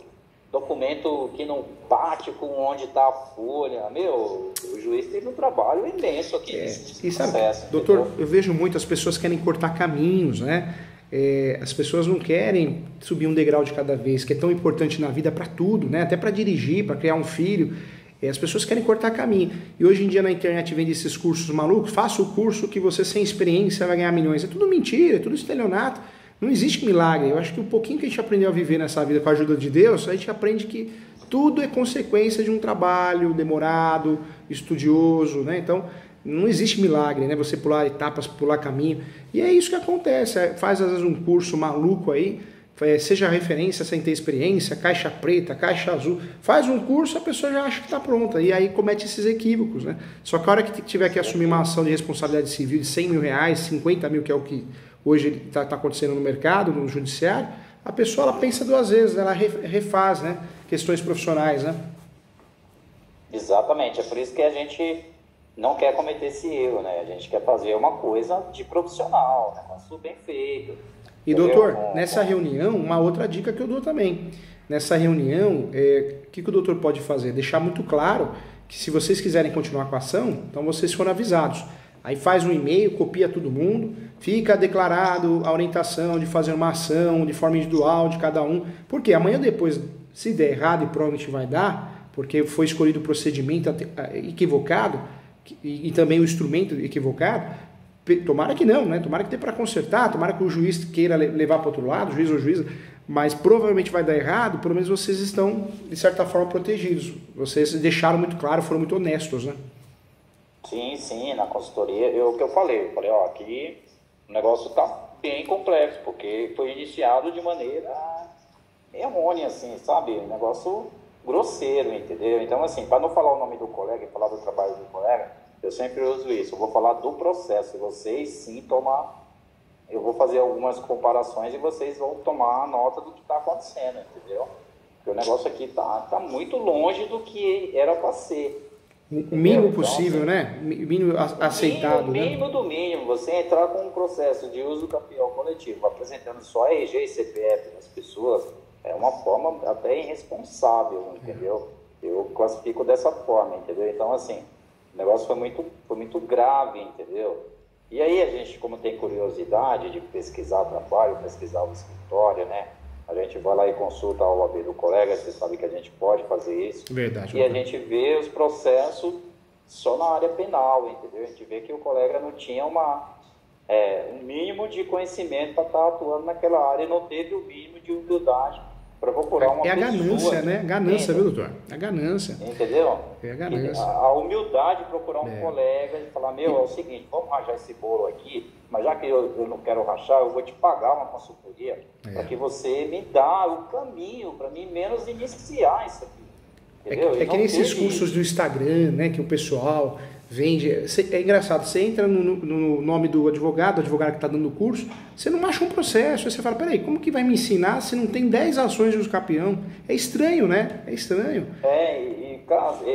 documento que não bate com onde está a folha. Meu, o juiz teve um trabalho imenso aqui nesse processo. Sabe, doutor, eu vejo muito, as pessoas querem cortar caminhos, né? As pessoas não querem subir um degrau de cada vez, que é tão importante na vida para tudo, né? Até para dirigir, para criar um filho. As pessoas querem cortar caminho. E hoje em dia na internet vende esses cursos malucos. Faça o curso que você sem experiência vai ganhar milhões. É tudo mentira, é tudo estelionato. Não existe milagre. Eu acho que o pouquinho que a gente aprendeu a viver nessa vida com a ajuda de Deus, a gente aprende que tudo é consequência de um trabalho demorado, estudioso, né? Então, não existe milagre, né? Você pular etapas, pular caminho. E é isso que acontece. Faz às vezes um curso maluco aí, seja referência sem ter experiência, caixa preta, caixa azul, faz um curso, a pessoa já acha que está pronta, e aí comete esses equívocos, né? Só que a hora que tiver que assumir uma ação de responsabilidade civil de 100 mil reais, 50 mil, que é o que hoje está acontecendo no mercado, no judiciário, a pessoa ela pensa 2 vezes, ela refaz, né? Questões profissionais, né? Exatamente, é por isso que a gente não quer cometer esse erro, né? A gente quer fazer uma coisa de profissional, um negócio bem feito. E doutor, nessa reunião, uma outra dica que eu dou também. Nessa reunião, o que o doutor pode fazer? Deixar muito claro que se vocês quiserem continuar com a ação, então vocês foram avisados. Aí faz um e-mail, copia todo mundo, fica declarado a orientação de fazer uma ação de forma individual de cada um. Porque amanhã ou depois, se der errado, e provavelmente vai dar, porque foi escolhido o procedimento equivocado e também o instrumento equivocado, tomara que não, né? Tomara que dê para consertar, tomara que o juiz queira levar para outro lado, o juiz ou juíza, mas provavelmente vai dar errado, pelo menos vocês estão, de certa forma, protegidos. Vocês deixaram muito claro, foram muito honestos, né? Sim, na consultoria, o que eu falei, ó, aqui o negócio tá bem complexo, porque foi iniciado de maneira errônea, assim, sabe? O negócio grosseiro, entendeu? Então, assim, para não falar o nome do colega e falar do trabalho do colega, eu sempre uso isso. Eu vou falar do processo. Vocês sim tomar... Eu vou fazer algumas comparações e vocês vão tomar nota do que está acontecendo, entendeu? Porque o negócio aqui tá muito longe do que era para ser. O mínimo possível, então, assim, né? Mínimo aceitável. Mínimo do mínimo. Você entrar com um processo de uso do campeão coletivo, apresentando só RG e CPF das pessoas, é uma forma até irresponsável, entendeu? Eu classifico dessa forma, entendeu? Então, assim, o negócio foi muito grave, entendeu? E aí a gente, como tem curiosidade de pesquisar trabalho, pesquisar o escritório, né? A gente vai lá e consulta a OAB do colega, você sabe que a gente pode fazer isso. Verdade. E a gente vê os processos só na área penal, entendeu? A gente vê que o colega não tinha um mínimo de conhecimento para estar atuando naquela área e não teve o mínimo de humildade para procurar uma pessoa. É a ganância, né? Ganância, viu, doutor? É a ganância. Entendeu? É a ganância. A humildade de procurar um colega e falar, é o seguinte, vamos rachar esse bolo aqui, mas já que eu não quero rachar, eu vou te pagar uma consultoria para que você me dá o caminho, para mim menos iniciar isso aqui. Entendeu? É que nesses cursos do Instagram, né, que o pessoal vende, é engraçado, você entra no nome do advogado que está dando o curso, você não acha um processo, aí você fala, peraí, como que vai me ensinar se não tem 10 ações de uso campeão? É estranho, né? É estranho.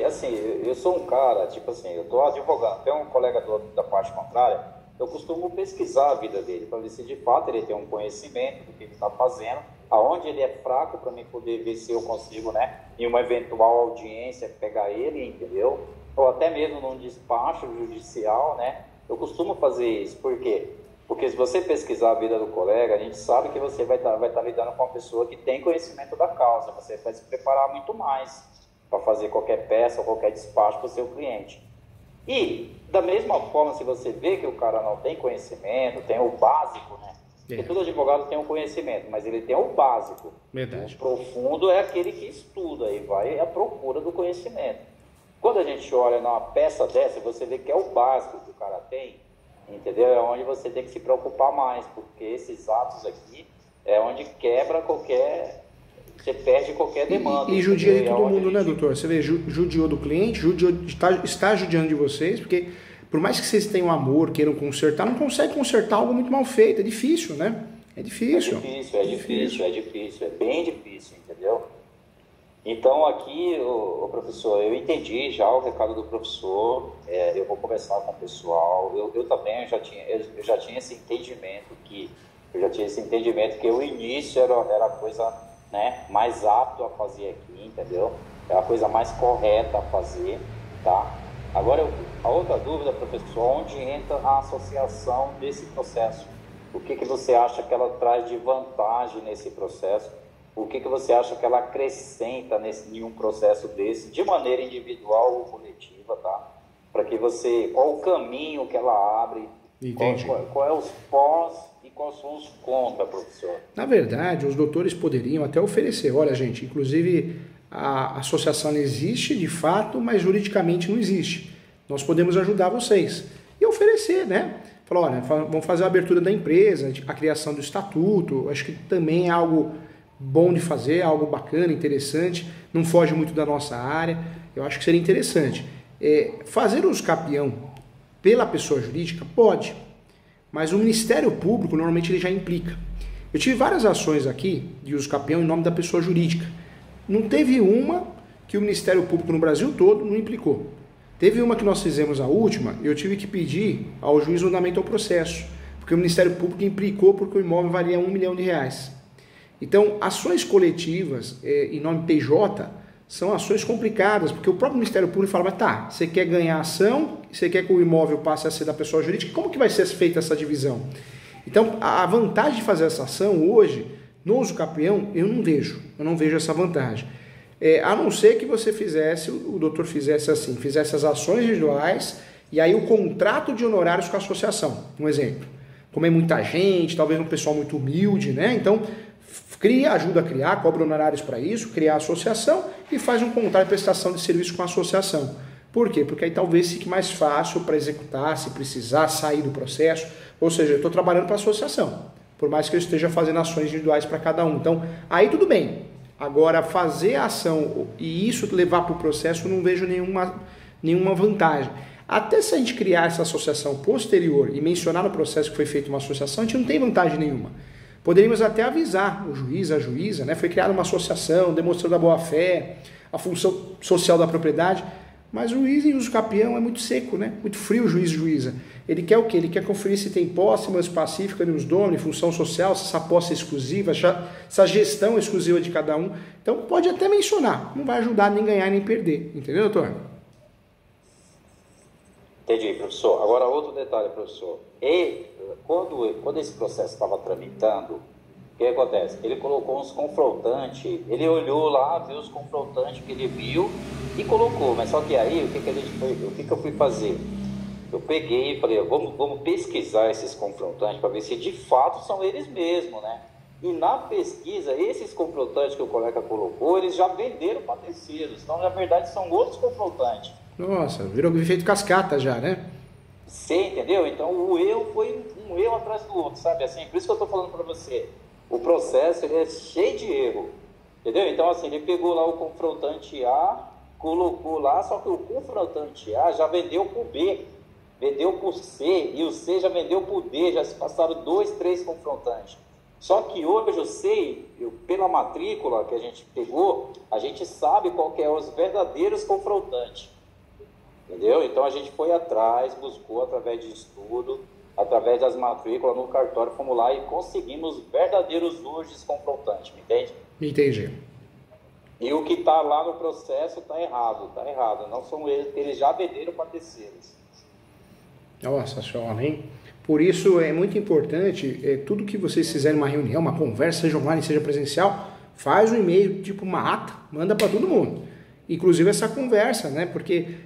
Assim, eu sou um cara, tipo assim, eu estou advogando, tem um colega da parte contrária, eu costumo pesquisar a vida dele, para ver se de fato ele tem um conhecimento do que ele está fazendo, aonde ele é fraco, para mim poder ver se eu consigo, né, em uma eventual audiência, pegar ele, entendeu? Ou até mesmo num despacho judicial, né? Eu costumo fazer isso. Por quê? Porque se você pesquisar a vida do colega, a gente sabe que você vai estar lidando com uma pessoa que tem conhecimento da causa. Você vai se preparar muito mais para fazer qualquer peça ou qualquer despacho para o seu cliente. E, da mesma forma, se você vê que o cara não tem conhecimento, tem o básico, né? Porque todo advogado tem um conhecimento, mas ele tem o básico. Verdade. O profundo é aquele que estuda e vai à procura do conhecimento. Quando a gente olha numa peça dessa, você vê que é o básico que o cara tem, entendeu? É onde você tem que se preocupar mais, porque esses atos aqui é onde quebra você perde qualquer demanda. E judia de todo mundo, né, doutor? Você vê, judiou do cliente, está judiando de vocês, porque por mais que vocês tenham amor, queiram consertar, não consegue consertar algo muito mal feito, é difícil, né? É difícil. É bem difícil, entendeu? Então aqui, professor, eu entendi já o recado do professor, eu vou conversar com o pessoal, eu também já tinha esse entendimento que o início era a coisa, né, mais apto a fazer aqui, entendeu? É a coisa mais correta a fazer, tá? Agora, a outra dúvida, professor, onde entra a associação desse processo? O que você acha que ela traz de vantagem nesse processo? O que você acha que ela acrescenta em um processo desse, de maneira individual ou coletiva, tá? Para que qual o caminho que ela abre, qual é os pós e quais são os contras, professor? Na verdade, os doutores poderiam até oferecer, olha gente, inclusive a associação existe de fato, mas juridicamente não existe. Nós podemos ajudar vocês. E oferecer, né? Falar, olha, vamos fazer a abertura da empresa, a criação do estatuto, acho que também é algo bom de fazer, algo bacana, interessante, não foge muito da nossa área, eu acho que seria interessante. Fazer uso capião pela pessoa jurídica pode, mas o Ministério Público normalmente ele já implica. Eu tive várias ações aqui de uso capião em nome da pessoa jurídica. Não teve uma que o Ministério Público no Brasil todo não implicou. Teve uma que nós fizemos a última, eu tive que pedir ao juiz o andamento ao processo, porque o Ministério Público implicou porque o imóvel valia R$1 milhão. Então, ações coletivas em nome PJ são ações complicadas, porque o próprio Ministério Público fala, mas tá, você quer ganhar ação, você quer que o imóvel passe a ser da pessoa jurídica, como que vai ser feita essa divisão? Então, a vantagem de fazer essa ação hoje, no uso capião, eu não vejo essa vantagem. A não ser que você o doutor fizesse assim, fizesse as ações individuais e aí o contrato de honorários com a associação, um exemplo. Como é muita gente, talvez um pessoal muito humilde, né? Então, ajuda a criar, cobra honorários para isso, criar a associação e faz um contrato de prestação de serviço com a associação. Por quê? Porque aí talvez fique mais fácil para executar, se precisar sair do processo. Ou seja, eu estou trabalhando para a associação, por mais que eu esteja fazendo ações individuais para cada um. Então, aí tudo bem. Agora, fazer a ação e isso levar para o processo, eu não vejo nenhuma vantagem. Até se a gente criar essa associação posterior e mencionar no processo que foi feita uma associação, a gente não tem vantagem nenhuma. Poderíamos até avisar o juiz, a juíza, né? Foi criada uma associação demonstrando a boa-fé, a função social da propriedade, mas o juiz em uso capião é muito seco, né? Muito frio o juiz e juíza. Ele quer o quê? Ele quer conferir se tem posse, mas pacífica nos donos, função social, se essa posse é exclusiva, se a gestão é exclusiva de cada um. Então pode até mencionar, não vai ajudar nem ganhar nem perder. Entendeu, doutor? Entendi, professor. Agora, outro detalhe, professor. Quando esse processo estava tramitando, o que acontece? Ele colocou uns confrontantes, ele olhou lá, viu os confrontantes que ele viu e colocou. Mas só que aí, o que eu fui fazer? Eu peguei e falei, vamos pesquisar esses confrontantes para ver se de fato são eles mesmos, né? E na pesquisa, esses confrontantes que o colega colocou, eles já venderam para terceiros. Então, na verdade, são outros confrontantes. Nossa, virou efeito cascata já, né? Você entendeu? Então o eu foi um eu atrás do outro, sabe? Assim, por isso que eu estou falando para você. O processo ele é cheio de erro, entendeu? Então assim, ele pegou lá o confrontante A, colocou lá, só que o confrontante A já vendeu para o B, vendeu para o C, e o C já vendeu para o D, já se passaram 2, 3 confrontantes. Só que hoje eu sei, pela matrícula que a gente pegou, a gente sabe qual que é os verdadeiros confrontantes. Entendeu? Então a gente foi atrás, buscou através de estudo, através das matrículas no cartório, fomos lá e conseguimos verdadeiros urges confrontantes, me entende? Me entendi. E o que está lá no processo está errado. Não são eles, porque eles já venderam para terceiros. Nossa senhora, hein? Por isso é muito importante, tudo que vocês fizerem uma reunião, uma conversa, seja online, seja presencial, faz um e-mail, tipo uma ata, manda para todo mundo. Inclusive essa conversa, né? Porque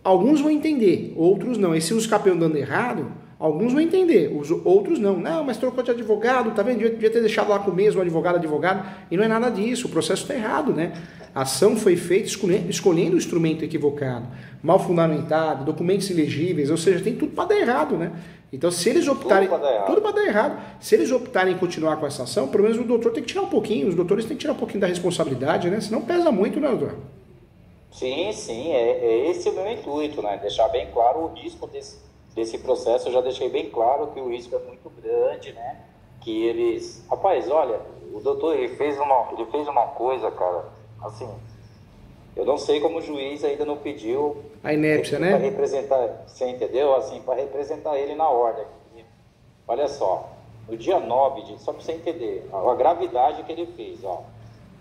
alguns vão entender, outros não. E se os capião dando errado, alguns vão entender, os outros não. Não, mas trocou de advogado, tá vendo? Devia ter deixado lá com o mesmo advogado. E não é nada disso, o processo está errado, né? A ação foi feita escolhendo o instrumento equivocado, mal fundamentado, documentos ilegíveis, ou seja, tem tudo para dar errado, né? Então, se eles optarem... Tudo para dar errado. Se eles optarem em continuar com essa ação, pelo menos o doutor tem que tirar um pouquinho, os doutores têm que tirar um pouquinho da responsabilidade, né? Senão pesa muito, né, doutor? Sim, é esse o meu intuito, né? Deixar bem claro o risco desse processo. Eu já deixei bem claro que o risco é muito grande, né? Que eles... Rapaz, olha, o doutor ele fez uma coisa, cara, assim... Eu não sei como o juiz ainda não pediu a inépcia, né? Para representar, você entendeu? Assim, para representar ele na ordem. Olha só, no dia 9, só para você entender, a gravidade que ele fez, ó.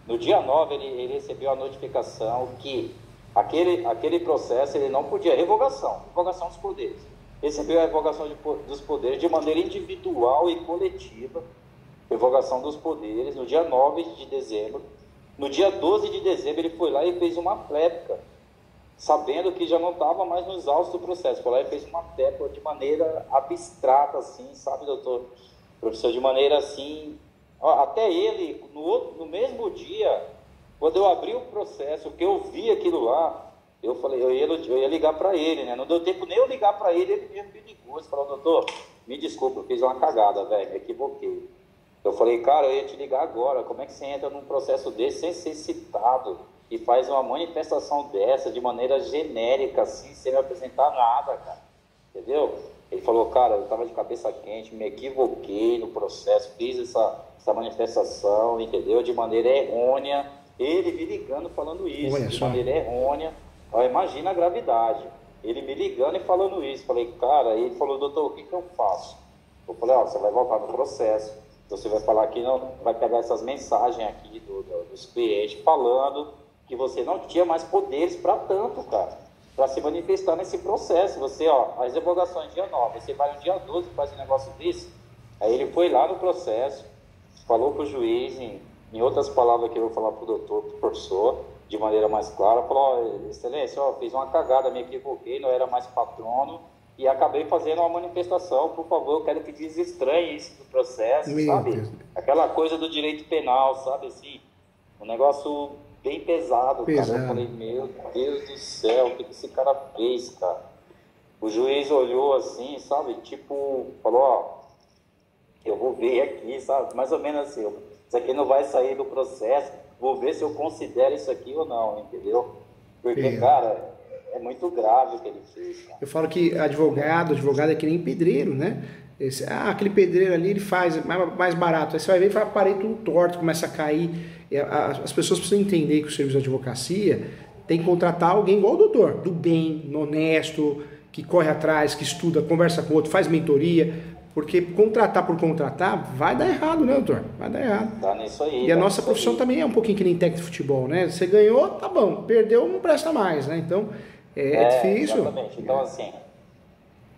No dia 9, ele recebeu a notificação que aquele processo ele não podia, revogação dos poderes. Recebeu a revogação dos poderes de maneira individual e coletiva, revogação dos poderes, no dia 9 de dezembro. No dia 12 de dezembro, ele foi lá e fez uma réplica, sabendo que já não estava mais nos autos do processo. Foi lá e fez uma réplica de maneira abstrata, assim, sabe, doutor? Professor, de maneira assim... Ó, até ele, no mesmo dia, quando eu abri o processo, que eu vi aquilo lá, eu falei, eu ia ligar para ele, né? Não deu tempo nem eu ligar para ele, ele mesmo me ligou. Ele falou, doutor, me desculpa, eu fiz uma cagada, velho, me equivoquei. Eu falei, cara, eu ia te ligar agora, como é que você entra num processo desse sem ser citado e faz uma manifestação dessa de maneira genérica, assim, sem me apresentar nada, cara, entendeu? Ele falou, cara, eu tava de cabeça quente, me equivoquei no processo, fiz essa manifestação, entendeu? De maneira errônea, ele me ligando falando isso, de maneira errônea, ó, imagina a gravidade, ele me ligando e falando isso, falei, cara, ele falou, doutor, o que eu faço? Eu falei, ó, você vai voltar no processo. Você vai falar que não, vai pegar essas mensagens aqui dos clientes falando que você não tinha mais poderes para tanto, cara, para se manifestar nesse processo. Você, ó, as revogações dia 9, você vai no dia 12 e faz um negócio desse. Aí ele foi lá no processo, falou para o juiz, em outras palavras que eu vou falar para o doutor, para o professor, de maneira mais clara, falou, ó, excelência, ó, fiz uma cagada, me equivoquei, não era mais patrono, e acabei fazendo uma manifestação, por favor, eu quero que desestranhe isso do processo, sabe? Deus. Aquela coisa do direito penal, sabe, assim, um negócio bem pesado, cara. Eu falei, meu Deus do céu, o que esse cara fez, cara? O juiz olhou assim, sabe, tipo, falou, ó, eu vou ver aqui, sabe, mais ou menos assim, isso aqui não vai sair do processo, vou ver se eu considero isso aqui ou não, entendeu? Porque, cara, é muito grave o que ele fez, cara. Eu falo que advogado é que nem pedreiro, né? Aquele pedreiro ali, ele faz mais barato. Aí você vai ver e faz a parede tudo torto, começa a cair. As pessoas precisam entender que o serviço de advocacia tem que contratar alguém igual o doutor, do bem, honesto, que corre atrás, que estuda, conversa com o outro, faz mentoria, porque contratar por contratar vai dar errado, né, doutor? Vai dar errado. Tá nisso aí. E a nossa profissão também é um pouquinho que nem técnico de futebol, né? Você ganhou, tá bom, perdeu, não presta mais, né? Então, é difícil. Exatamente. Então, assim,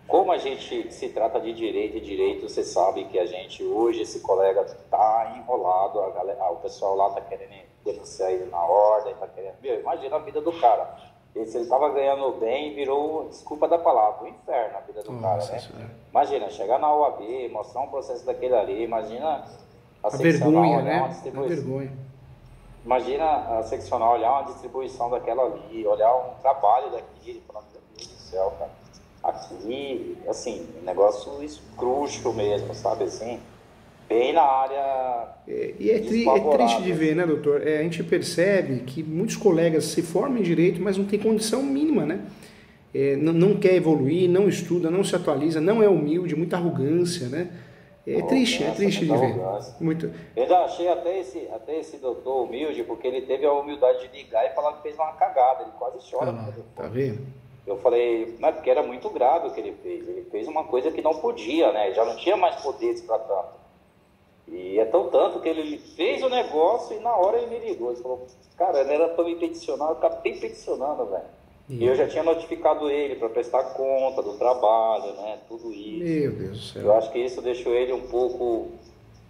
como a gente se trata de direito, você sabe que a gente, hoje, esse colega tá enrolado, o pessoal lá tá querendo denunciar ele na ordem, tá querendo... Meu, imagina a vida do cara. E se ele tava ganhando bem, virou, desculpa da palavra, o inferno a vida do cara, né? Senhora. Imagina, chegar na OAB, mostrar um processo daquele ali, imagina a vergonha, né? A vergonha. Imagina a seccional olhar uma distribuição daquela ali, olhar um trabalho daquele, meu Deus do céu, cara. Aqui, assim, negócio escrúxulo mesmo, sabe assim? Bem na área. É triste de ver, né, doutor? A gente percebe que muitos colegas se formam em direito, mas não tem condição mínima, né? Não quer evoluir, não estuda, não se atualiza, não é humilde, muita arrogância, né? É triste de ver. Muito. Eu já achei até esse doutor humilde, porque ele teve a humildade de ligar e falar que fez uma cagada, ele quase chora. Tá vendo? Eu falei, mas porque era muito grave o que ele fez. Ele fez uma coisa que não podia, né? Ele já não tinha mais poderes para tanto. E é tanto que ele fez o negócio e na hora ele me ligou. Ele falou, cara, ele era para me peticionar, eu acabei peticionando, velho. E eu já tinha notificado ele para prestar conta do trabalho, né? Tudo isso. Meu Deus do céu. Eu acho que isso deixou ele um pouco...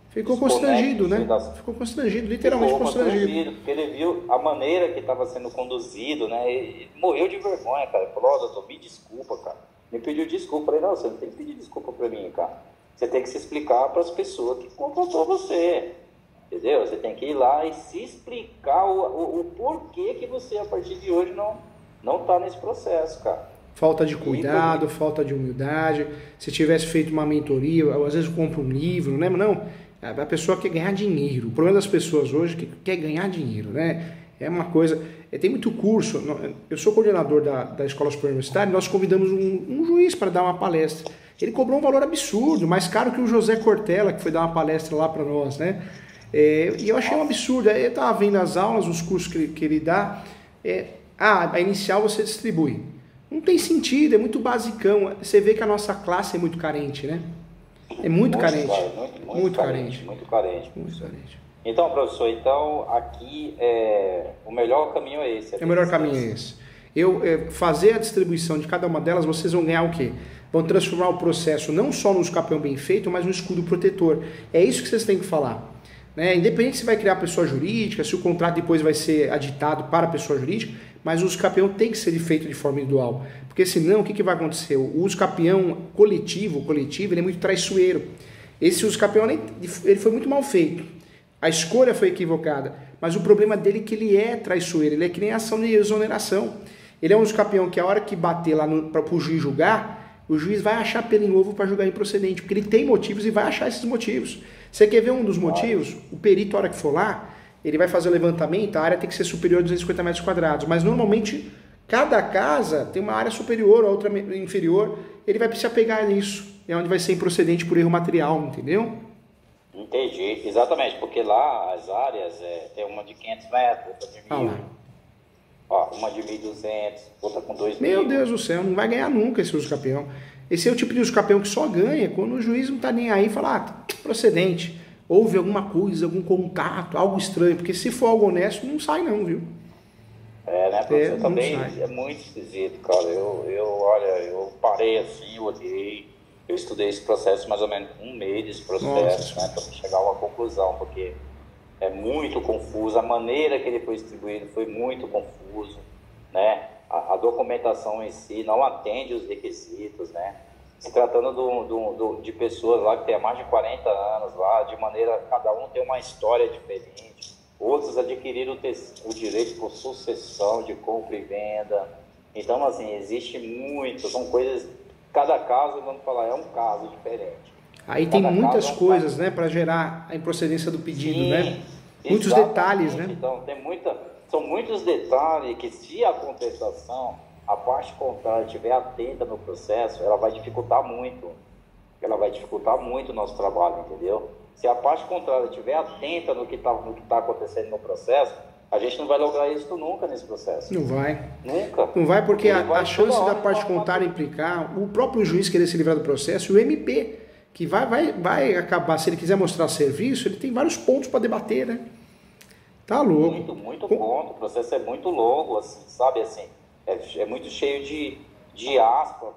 Ficou constrangido, né? Ficou constrangido, literalmente constrangido. Porque ele viu a maneira que estava sendo conduzido, né? Ele morreu de vergonha, cara. Ele falou, doutor, me desculpa, cara. Me pediu desculpa. Eu falei, não, você não tem que pedir desculpa para mim, cara. Você tem que se explicar para as pessoas que contratou você. Entendeu? Você tem que ir lá e se explicar o porquê que você, a partir de hoje, não está nesse processo, cara. Falta de cuidado, falta de humildade. Se tivesse feito uma mentoria, às vezes compra um livro, né? Não, a pessoa quer ganhar dinheiro. O problema das pessoas hoje é que quer ganhar dinheiro, né? É uma coisa... Tem muito curso. Eu sou coordenador da Escola Superior Universitária e nós convidamos um juiz para dar uma palestra. Ele cobrou um valor absurdo, mais caro que o José Cortella, que foi dar uma palestra lá para nós, né? E eu achei um absurdo. Eu estava vendo as aulas, os cursos que ele dá. A inicial você distribui. Não tem sentido, é muito basicão. Você vê que a nossa classe é muito carente, né? É muito carente. Muito carente. Então, professor, aqui o melhor caminho é esse. O melhor caminho é esse. Fazer a distribuição de cada uma delas, vocês vão ganhar o quê? Vão transformar o processo não só no escapeão bem feito, mas no escudo protetor. É isso que vocês têm que falar. Né? Independente se vai criar pessoa jurídica, se o contrato depois vai ser aditado para a pessoa jurídica, mas o escapeão tem que ser feito de forma individual. Porque senão, o que vai acontecer? O escapeão coletivo, ele é muito traiçoeiro. Esse escapeão ele foi muito mal feito. A escolha foi equivocada. Mas o problema dele é que ele é traiçoeiro, ele é que nem ação de exoneração. Ele é um escapeão que a hora que bater lá para o juiz julgar, o juiz vai achar pelo em ovo para julgar improcedente, porque ele tem motivos e vai achar esses motivos. Você quer ver um dos motivos? O perito, a hora que for lá, ele vai fazer o levantamento, a área tem que ser superior a 250 metros quadrados, mas normalmente cada casa tem uma área superior, a outra inferior, ele vai se apegar nisso, é onde vai ser improcedente por erro material, entendeu? Entendi, exatamente, porque lá as áreas tem uma de 500 metros, outra de 1.000, uma de 1.200, outra com 2.000. Meu Deus do céu, não vai ganhar nunca esse usucapião. Esse é o tipo de usucapião que só ganha quando o juiz não está nem aí e fala, procedente, houve alguma coisa, algum contato, algo estranho, porque se for algo honesto, não sai não, viu? Né, professor, também é muito esquisito, cara. Eu parei assim, eu olhei, eu estudei esse processo mais ou menos um mês desse processo, né, para chegar a uma conclusão, porque é muito confuso, a maneira que ele foi distribuído foi muito confuso, né? A documentação em si não atende os requisitos, né? Se tratando de pessoas lá que têm mais de 40 anos lá, de maneira, cada um tem uma história diferente, outros adquiriram o direito por sucessão de compra e venda. Então, assim, existe muito, são coisas, cada caso, vamos falar, é um caso diferente. Aí tem muitas coisas, né, para gerar a improcedência do pedido, sim, né? Muitos detalhes, né? Então, são muitos detalhes que, se a contestação, a parte contrária estiver atenta no processo, ela vai dificultar muito. Ela vai dificultar muito o nosso trabalho, entendeu? Se a parte contrária estiver atenta no que tá acontecendo no processo, a gente não vai lograr isso nunca nesse processo. Não vai. Nunca. Não vai porque a chance da parte contrária implicar, o próprio juiz querer se livrar do processo, e o MP, que vai acabar, se ele quiser mostrar serviço, ele tem vários pontos para debater, né? Tá louco. Muito ponto. O processo é muito longo, assim, sabe? Assim, é muito cheio de aspas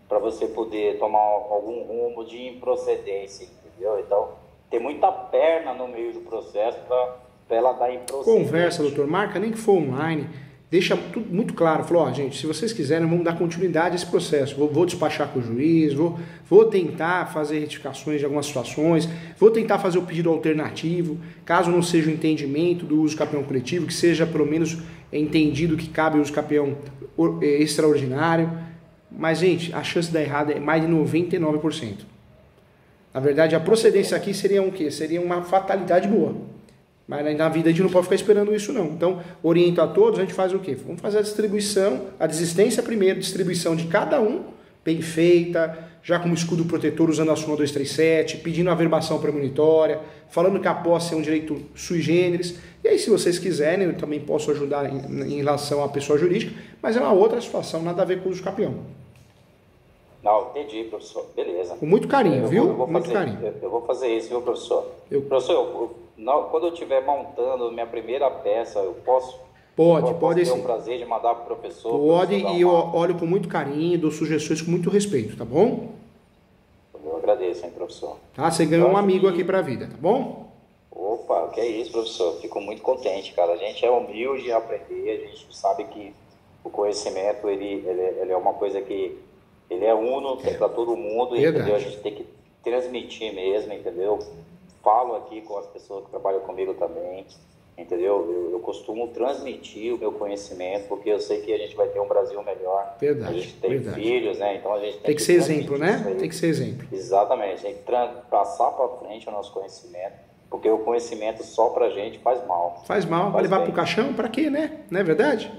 para você poder tomar algum rumo de improcedência, entendeu? Então, tem muita perna no meio do processo para ela dar improcedência. Conversa, doutor, marca nem que for online, deixa tudo muito claro. Falou, ó, gente, se vocês quiserem, vamos dar continuidade a esse processo. Vou despachar com o juiz, vou tentar fazer retificações de algumas situações, vou tentar fazer o pedido alternativo, caso não seja o entendimento do uso capião coletivo, que seja pelo menos entendido que cabe o uso capião extraordinário. Mas, gente, a chance de dar errado é mais de 99%. Na verdade, a procedência aqui seria um quê? Seria uma fatalidade boa. Mas na vida a gente não pode ficar esperando isso, não. Então, oriento a todos, a gente faz o quê? Vamos fazer a distribuição, a desistência primeiro, distribuição de cada um, bem feita, já como escudo protetor, usando a súmula 237, pedindo a averbação premonitória, falando que a posse é um direito sui generis. E aí, se vocês quiserem, eu também posso ajudar em relação à pessoa jurídica, mas é uma outra situação, nada a ver com o uso capião. Não, entendi, professor. Beleza. Com muito carinho, viu? Muito carinho. Eu vou fazer isso, viu, professor? Professor, quando eu estiver montando minha primeira peça, eu posso... Pode ter sim. o prazer de mandar para o professor? Pode, e eu olho com muito carinho, dou sugestões com muito respeito, tá bom? Eu agradeço, hein, professor. Tá, você ganhou um amigo aqui pra vida, tá bom? Opa, que é isso, professor. Fico muito contente, cara. A gente é humilde em aprender, a gente sabe que o conhecimento, ele é uma coisa que ele é uno, é para todo mundo, entendeu? A gente tem que transmitir mesmo, entendeu? Falo aqui com as pessoas que trabalham comigo também, entendeu? Eu costumo transmitir o meu conhecimento, porque eu sei que a gente vai ter um Brasil melhor. Verdade. A gente tem filhos, né? Então a gente tem que ser exemplo, né? Tem que ser exemplo. Exatamente. Tem que passar para frente o nosso conhecimento, porque o conhecimento só pra gente faz mal. Faz mal. Vai levar pro caixão? Pra quê, né? Não é verdade?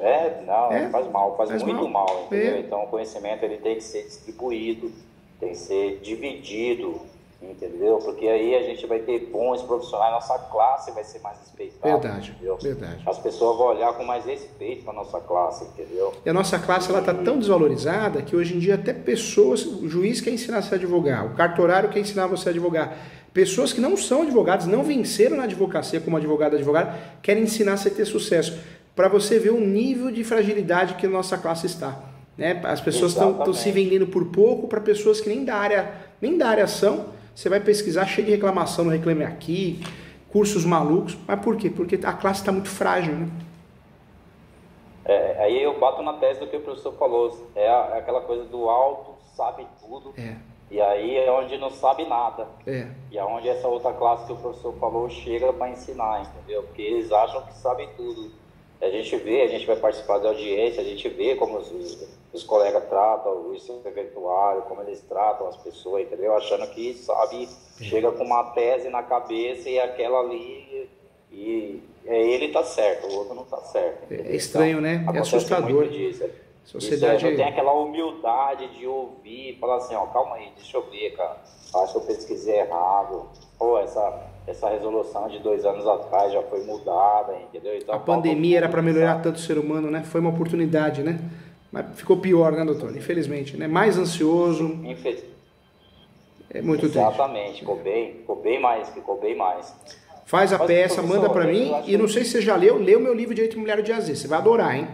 Faz mal. Faz muito mal, entendeu? Então o conhecimento ele tem que ser distribuído, tem que ser dividido, entendeu? Porque aí a gente vai ter bons profissionais, nossa classe vai ser mais respeitada. Verdade, entendeu? verdade. As pessoas vão olhar com mais respeito para nossa classe, entendeu? E a nossa classe ela tá tão desvalorizada que hoje em dia até pessoas, o juiz quer ensinar você a advogar, o cartorário quer ensinar você a advogar. Pessoas que não são advogados, não venceram na advocacia como advogado, querem ensinar você a ter sucesso. Para você ver o nível de fragilidade que a nossa classe está. Né? As pessoas estão se vendendo por pouco para pessoas que nem da área são. Você vai pesquisar, cheio de reclamação no Reclame Aqui, cursos malucos. Mas por quê? Porque a classe está muito frágil, né? Aí eu bato na tese do que o professor falou. É aquela coisa do alto sabe tudo. E aí é onde não sabe nada. E é onde essa outra classe que o professor falou chega para ensinar, entendeu? Porque eles acham que sabem tudo. A gente vai participar da audiência, a gente vê como os colegas tratam o serventuário, como eles tratam as pessoas, entendeu? Achando que sabe, chega com uma tese na cabeça e aquela ali, e ele tá certo, o outro não tá certo. É estranho, então, né? É assustador. Sociedade... Eu tenho aquela humildade de ouvir e falar assim, ó, calma aí, deixa eu ver, cara. Acho que eu pesquisei errado. Pô, essa resolução de 2 anos atrás já foi mudada, entendeu? Então, a pandemia era para melhorar tanto o ser humano, né? Foi uma oportunidade, né? Mas ficou pior, né, doutor? Infelizmente, né? Mais ansioso. É muito triste. Exatamente, ficou bem mais. Faz a peça, manda para mim. E não sei se você já leu o meu livro Direito Imobiliário de AZ. Você vai adorar, hein?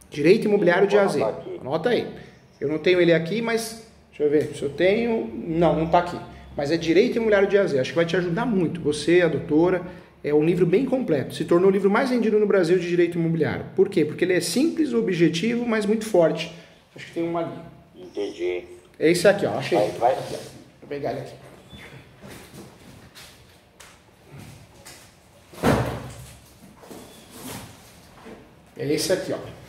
Direito Imobiliário de AZ. Anota aí. Eu não tenho ele aqui, mas deixa eu ver se eu tenho. Não está aqui. Mas é Direito Imobiliário de AZ. Acho que vai te ajudar muito. Você, a doutora, é um livro bem completo. Se tornou o livro mais vendido no Brasil de Direito Imobiliário. Por quê? Porque ele é simples, objetivo, mas muito forte. Acho que tem uma ali. Entendi. É esse aqui, ó. Achei. Vai. Vou pegar ele aqui. É esse aqui, ó.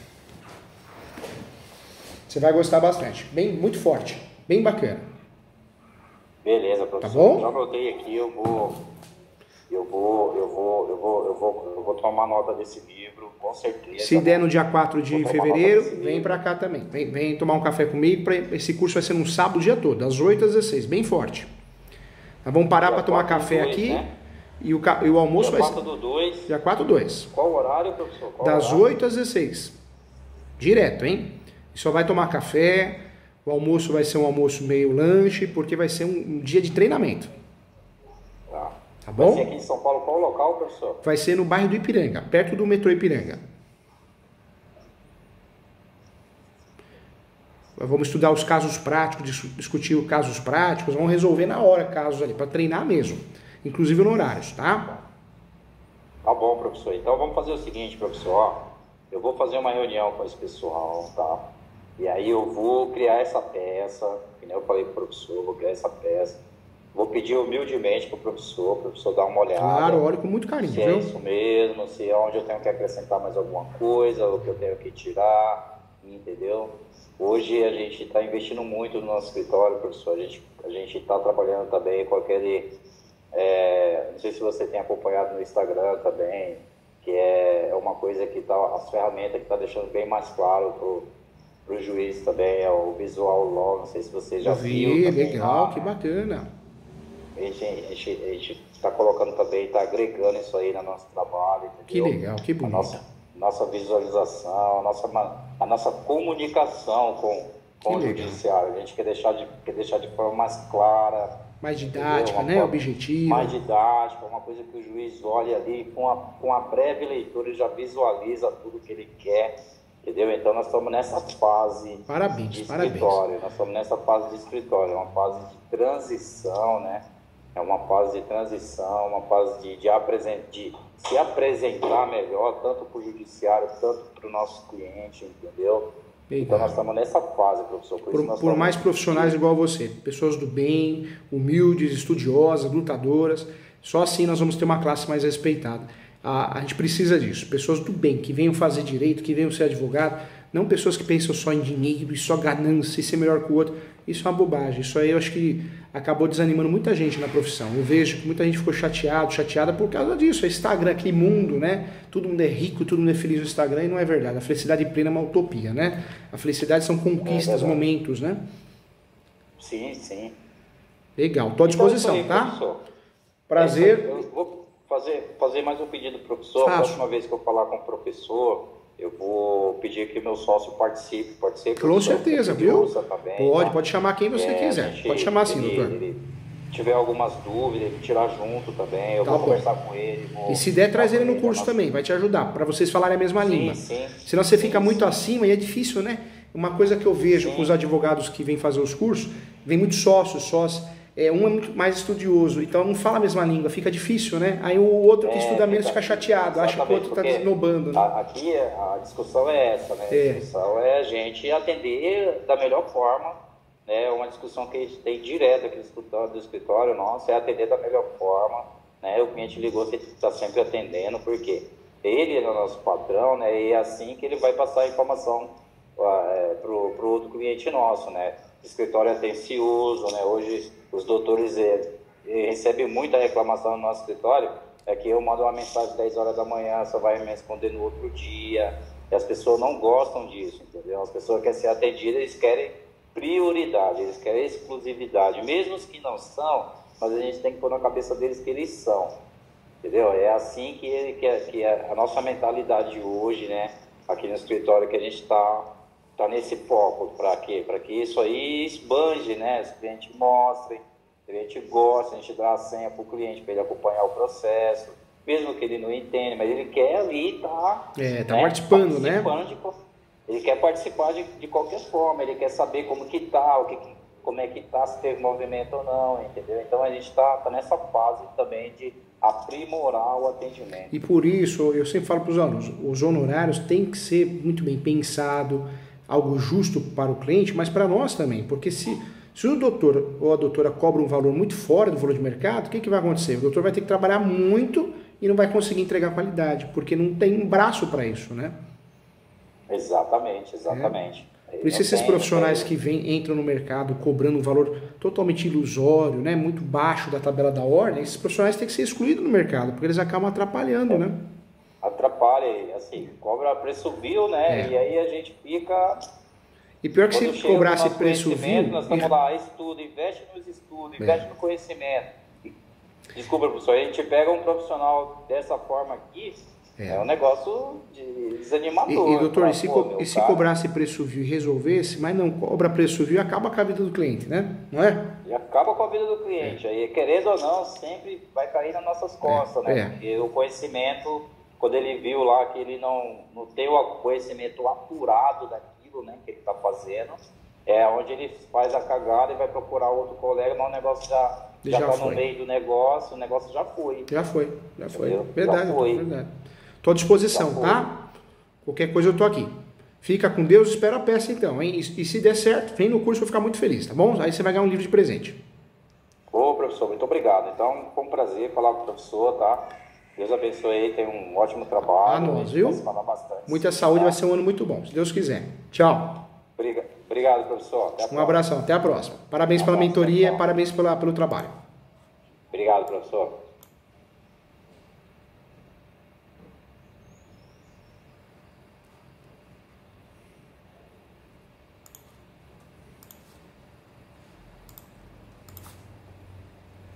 Você vai gostar bastante. Muito forte. Bem bacana. Beleza, professor. Tá bom? Já anotei aqui, eu vou tomar nota desse livro, com certeza. Se der no dia 4 de fevereiro, vem pra cá também. Vem tomar um café comigo. Esse curso vai ser no sábado o dia todo, das 8 às 16, bem forte. Nós vamos parar para tomar café aqui, né? E o almoço vai ser... Dia 4 do 2. Qual horário, professor? Das 8 às 16. Direto, hein? Só vai tomar café, o almoço vai ser um almoço meio lanche, porque vai ser um dia de treinamento. Tá bom? Vai ser aqui em São Paulo, qual local, professor? Vai ser no bairro do Ipiranga, perto do metrô Ipiranga. Vamos estudar os casos práticos, discutir os casos práticos, vamos resolver na hora casos ali, para treinar mesmo, inclusive no horários, tá? Tá bom, professor. Então vamos fazer o seguinte, professor. Eu vou fazer uma reunião com esse pessoal, tá? E aí eu vou criar essa peça, que nem eu falei pro professor, eu vou criar essa peça. Vou pedir humildemente pro professor dar uma olhada. Claro, olhe com muito carinho, se viu? É isso mesmo, se é onde eu tenho que acrescentar mais alguma coisa, o que eu tenho que tirar, entendeu? Hoje a gente está investindo muito no nosso escritório, professor. A gente está trabalhando também com aquele... não sei se você tem acompanhado no Instagram também, que é uma coisa que tá... As ferramentas que está deixando bem mais claro para o juiz também, é o Visual Law. Não sei se você já viu. Também, legal, que bacana. A gente está colocando também, está agregando isso aí no nosso trabalho, entendeu? Que legal, que bonito. Nossa visualização, a nossa comunicação com o judiciário. A gente quer deixar de forma mais clara. Mais didática, né? Objetiva. Mais didática, uma coisa que o juiz olha ali, com a breve leitura, ele já visualiza tudo que ele quer. Entendeu? Então nós estamos nessa fase de escritório. Nós estamos nessa fase de escritório, é uma fase de transição, né? É uma fase de transição, uma fase de se apresentar melhor, tanto para o judiciário, tanto para o nosso cliente, entendeu? Legal. Então nós estamos nessa fase, professor. Por mais profissionais igual você, pessoas do bem, humildes, estudiosas, lutadoras, só assim nós vamos ter uma classe mais respeitada. A gente precisa disso, pessoas do bem, que venham fazer direito, que venham ser advogado, não pessoas que pensam só em dinheiro e só ganância e ser melhor que o outro. Isso é uma bobagem, isso aí eu acho que acabou desanimando muita gente na profissão. Eu vejo que muita gente ficou chateada por causa disso. É Instagram, aquele mundo, né? Todo mundo é rico, todo mundo é feliz no Instagram e não é verdade. A felicidade plena é uma utopia, né? A felicidade são conquistas, momentos, né? Sim, sim. Legal, estou à disposição, então, aí, tá? Professor. Prazer. Eu vou fazer mais um pedido, professor. A próxima vez que eu falar com o professor, eu vou pedir que o meu sócio participe. Pode ser? Com certeza, viu? Também, pode chamar quem você quiser. Pode chamar sim, doutor. Ele tiver algumas dúvidas, ele tirar junto também, eu vou conversar com ele. E se der, traz ele no curso também, vai te ajudar, para vocês falarem a mesma língua. Sim. Senão você fica muito acima e é difícil, né? Uma coisa que eu vejo com os advogados que vêm fazer os cursos, vem muitos sócios, um é muito mais estudioso, então não fala a mesma língua, fica difícil, né? Aí o outro que estuda menos fica chateado, acha que o outro está desnobando. Né? Aqui a discussão é essa, né? A discussão é a gente atender da melhor forma, né? Uma discussão que a gente tem direto aqui do escritório nosso, é atender da melhor forma, né? O cliente ligou, você está sempre atendendo, porque ele é o nosso patrão, né? E é assim que ele vai passar a informação para o outro cliente nosso, né? O escritório é atencioso, né? Hoje os doutores recebem muita reclamação no nosso escritório, é que eu mando uma mensagem às 10 horas da manhã, só vai me responder no outro dia, e as pessoas não gostam disso, entendeu? As pessoas querem ser atendidas, eles querem prioridade, eles querem exclusividade, mesmo os que não são, mas a gente tem que pôr na cabeça deles que eles são, entendeu? É assim que é a nossa mentalidade hoje, né? Aqui no escritório, que a gente está nesse foco. Para quê? Para que isso aí esbanje, né? Os clientes mostrem, o cliente gosta, a gente dá a senha para o cliente para ele acompanhar o processo, mesmo que ele não entenda, mas ele quer ali estar participando, né? Ele quer participar de qualquer forma, ele quer saber como que tá, como é que tá, se teve movimento ou não, entendeu? Então a gente está nessa fase também de aprimorar o atendimento. E por isso, eu sempre falo para os alunos, os honorários têm que ser muito bem pensado, algo justo para o cliente, mas para nós também, porque se o doutor ou a doutora cobra um valor muito fora do valor de mercado, o que vai acontecer? O doutor vai ter que trabalhar muito e não vai conseguir entregar qualidade, porque não tem um braço para isso, né? Exatamente. Por isso esses profissionais que entram no mercado cobrando um valor totalmente ilusório, né, muito baixo da tabela da ordem, esses profissionais têm que ser excluídos do mercado, porque eles acabam atrapalhando, né? Atrapalha, assim, cobra preço vil, né? E aí a gente fica... E pior que se cobrasse preço vil... Nós estamos lá, estuda, investe nos estudos, investe no conhecimento. Desculpa, professor, a gente pega um profissional dessa forma aqui, é um negócio desanimador. E doutor, e se cobrasse preço vil e resolvesse, mas não cobra preço vil, acaba com a vida do cliente, né? Não é? E acaba com a vida do cliente. Aí, querendo ou não, sempre vai cair nas nossas costas, né? Porque o conhecimento, quando ele viu lá que ele não tem o conhecimento apurado daquilo, né, que ele está fazendo, é onde ele faz a cagada e vai procurar outro colega, mas o negócio já está no meio do negócio, o negócio já foi. Já foi. Entendeu? Verdade, já foi. Verdade. Estou à disposição, tá? Qualquer coisa eu tô aqui. Fica com Deus, espera a peça então, hein? E se der certo, vem no curso, eu vou ficar muito feliz, tá bom? Aí você vai ganhar um livro de presente. Ô, professor, muito obrigado. Então, foi um prazer falar com o professor, tá? Deus abençoe aí, tem um ótimo trabalho. Nós, viu? Falar bastante. Muita saúde, tá? Vai ser um ano muito bom, se Deus quiser. Tchau. Obrigado, professor. Até a próxima. Um abração, até a próxima. Parabéns pela mentoria, parabéns pelo trabalho. Obrigado, professor.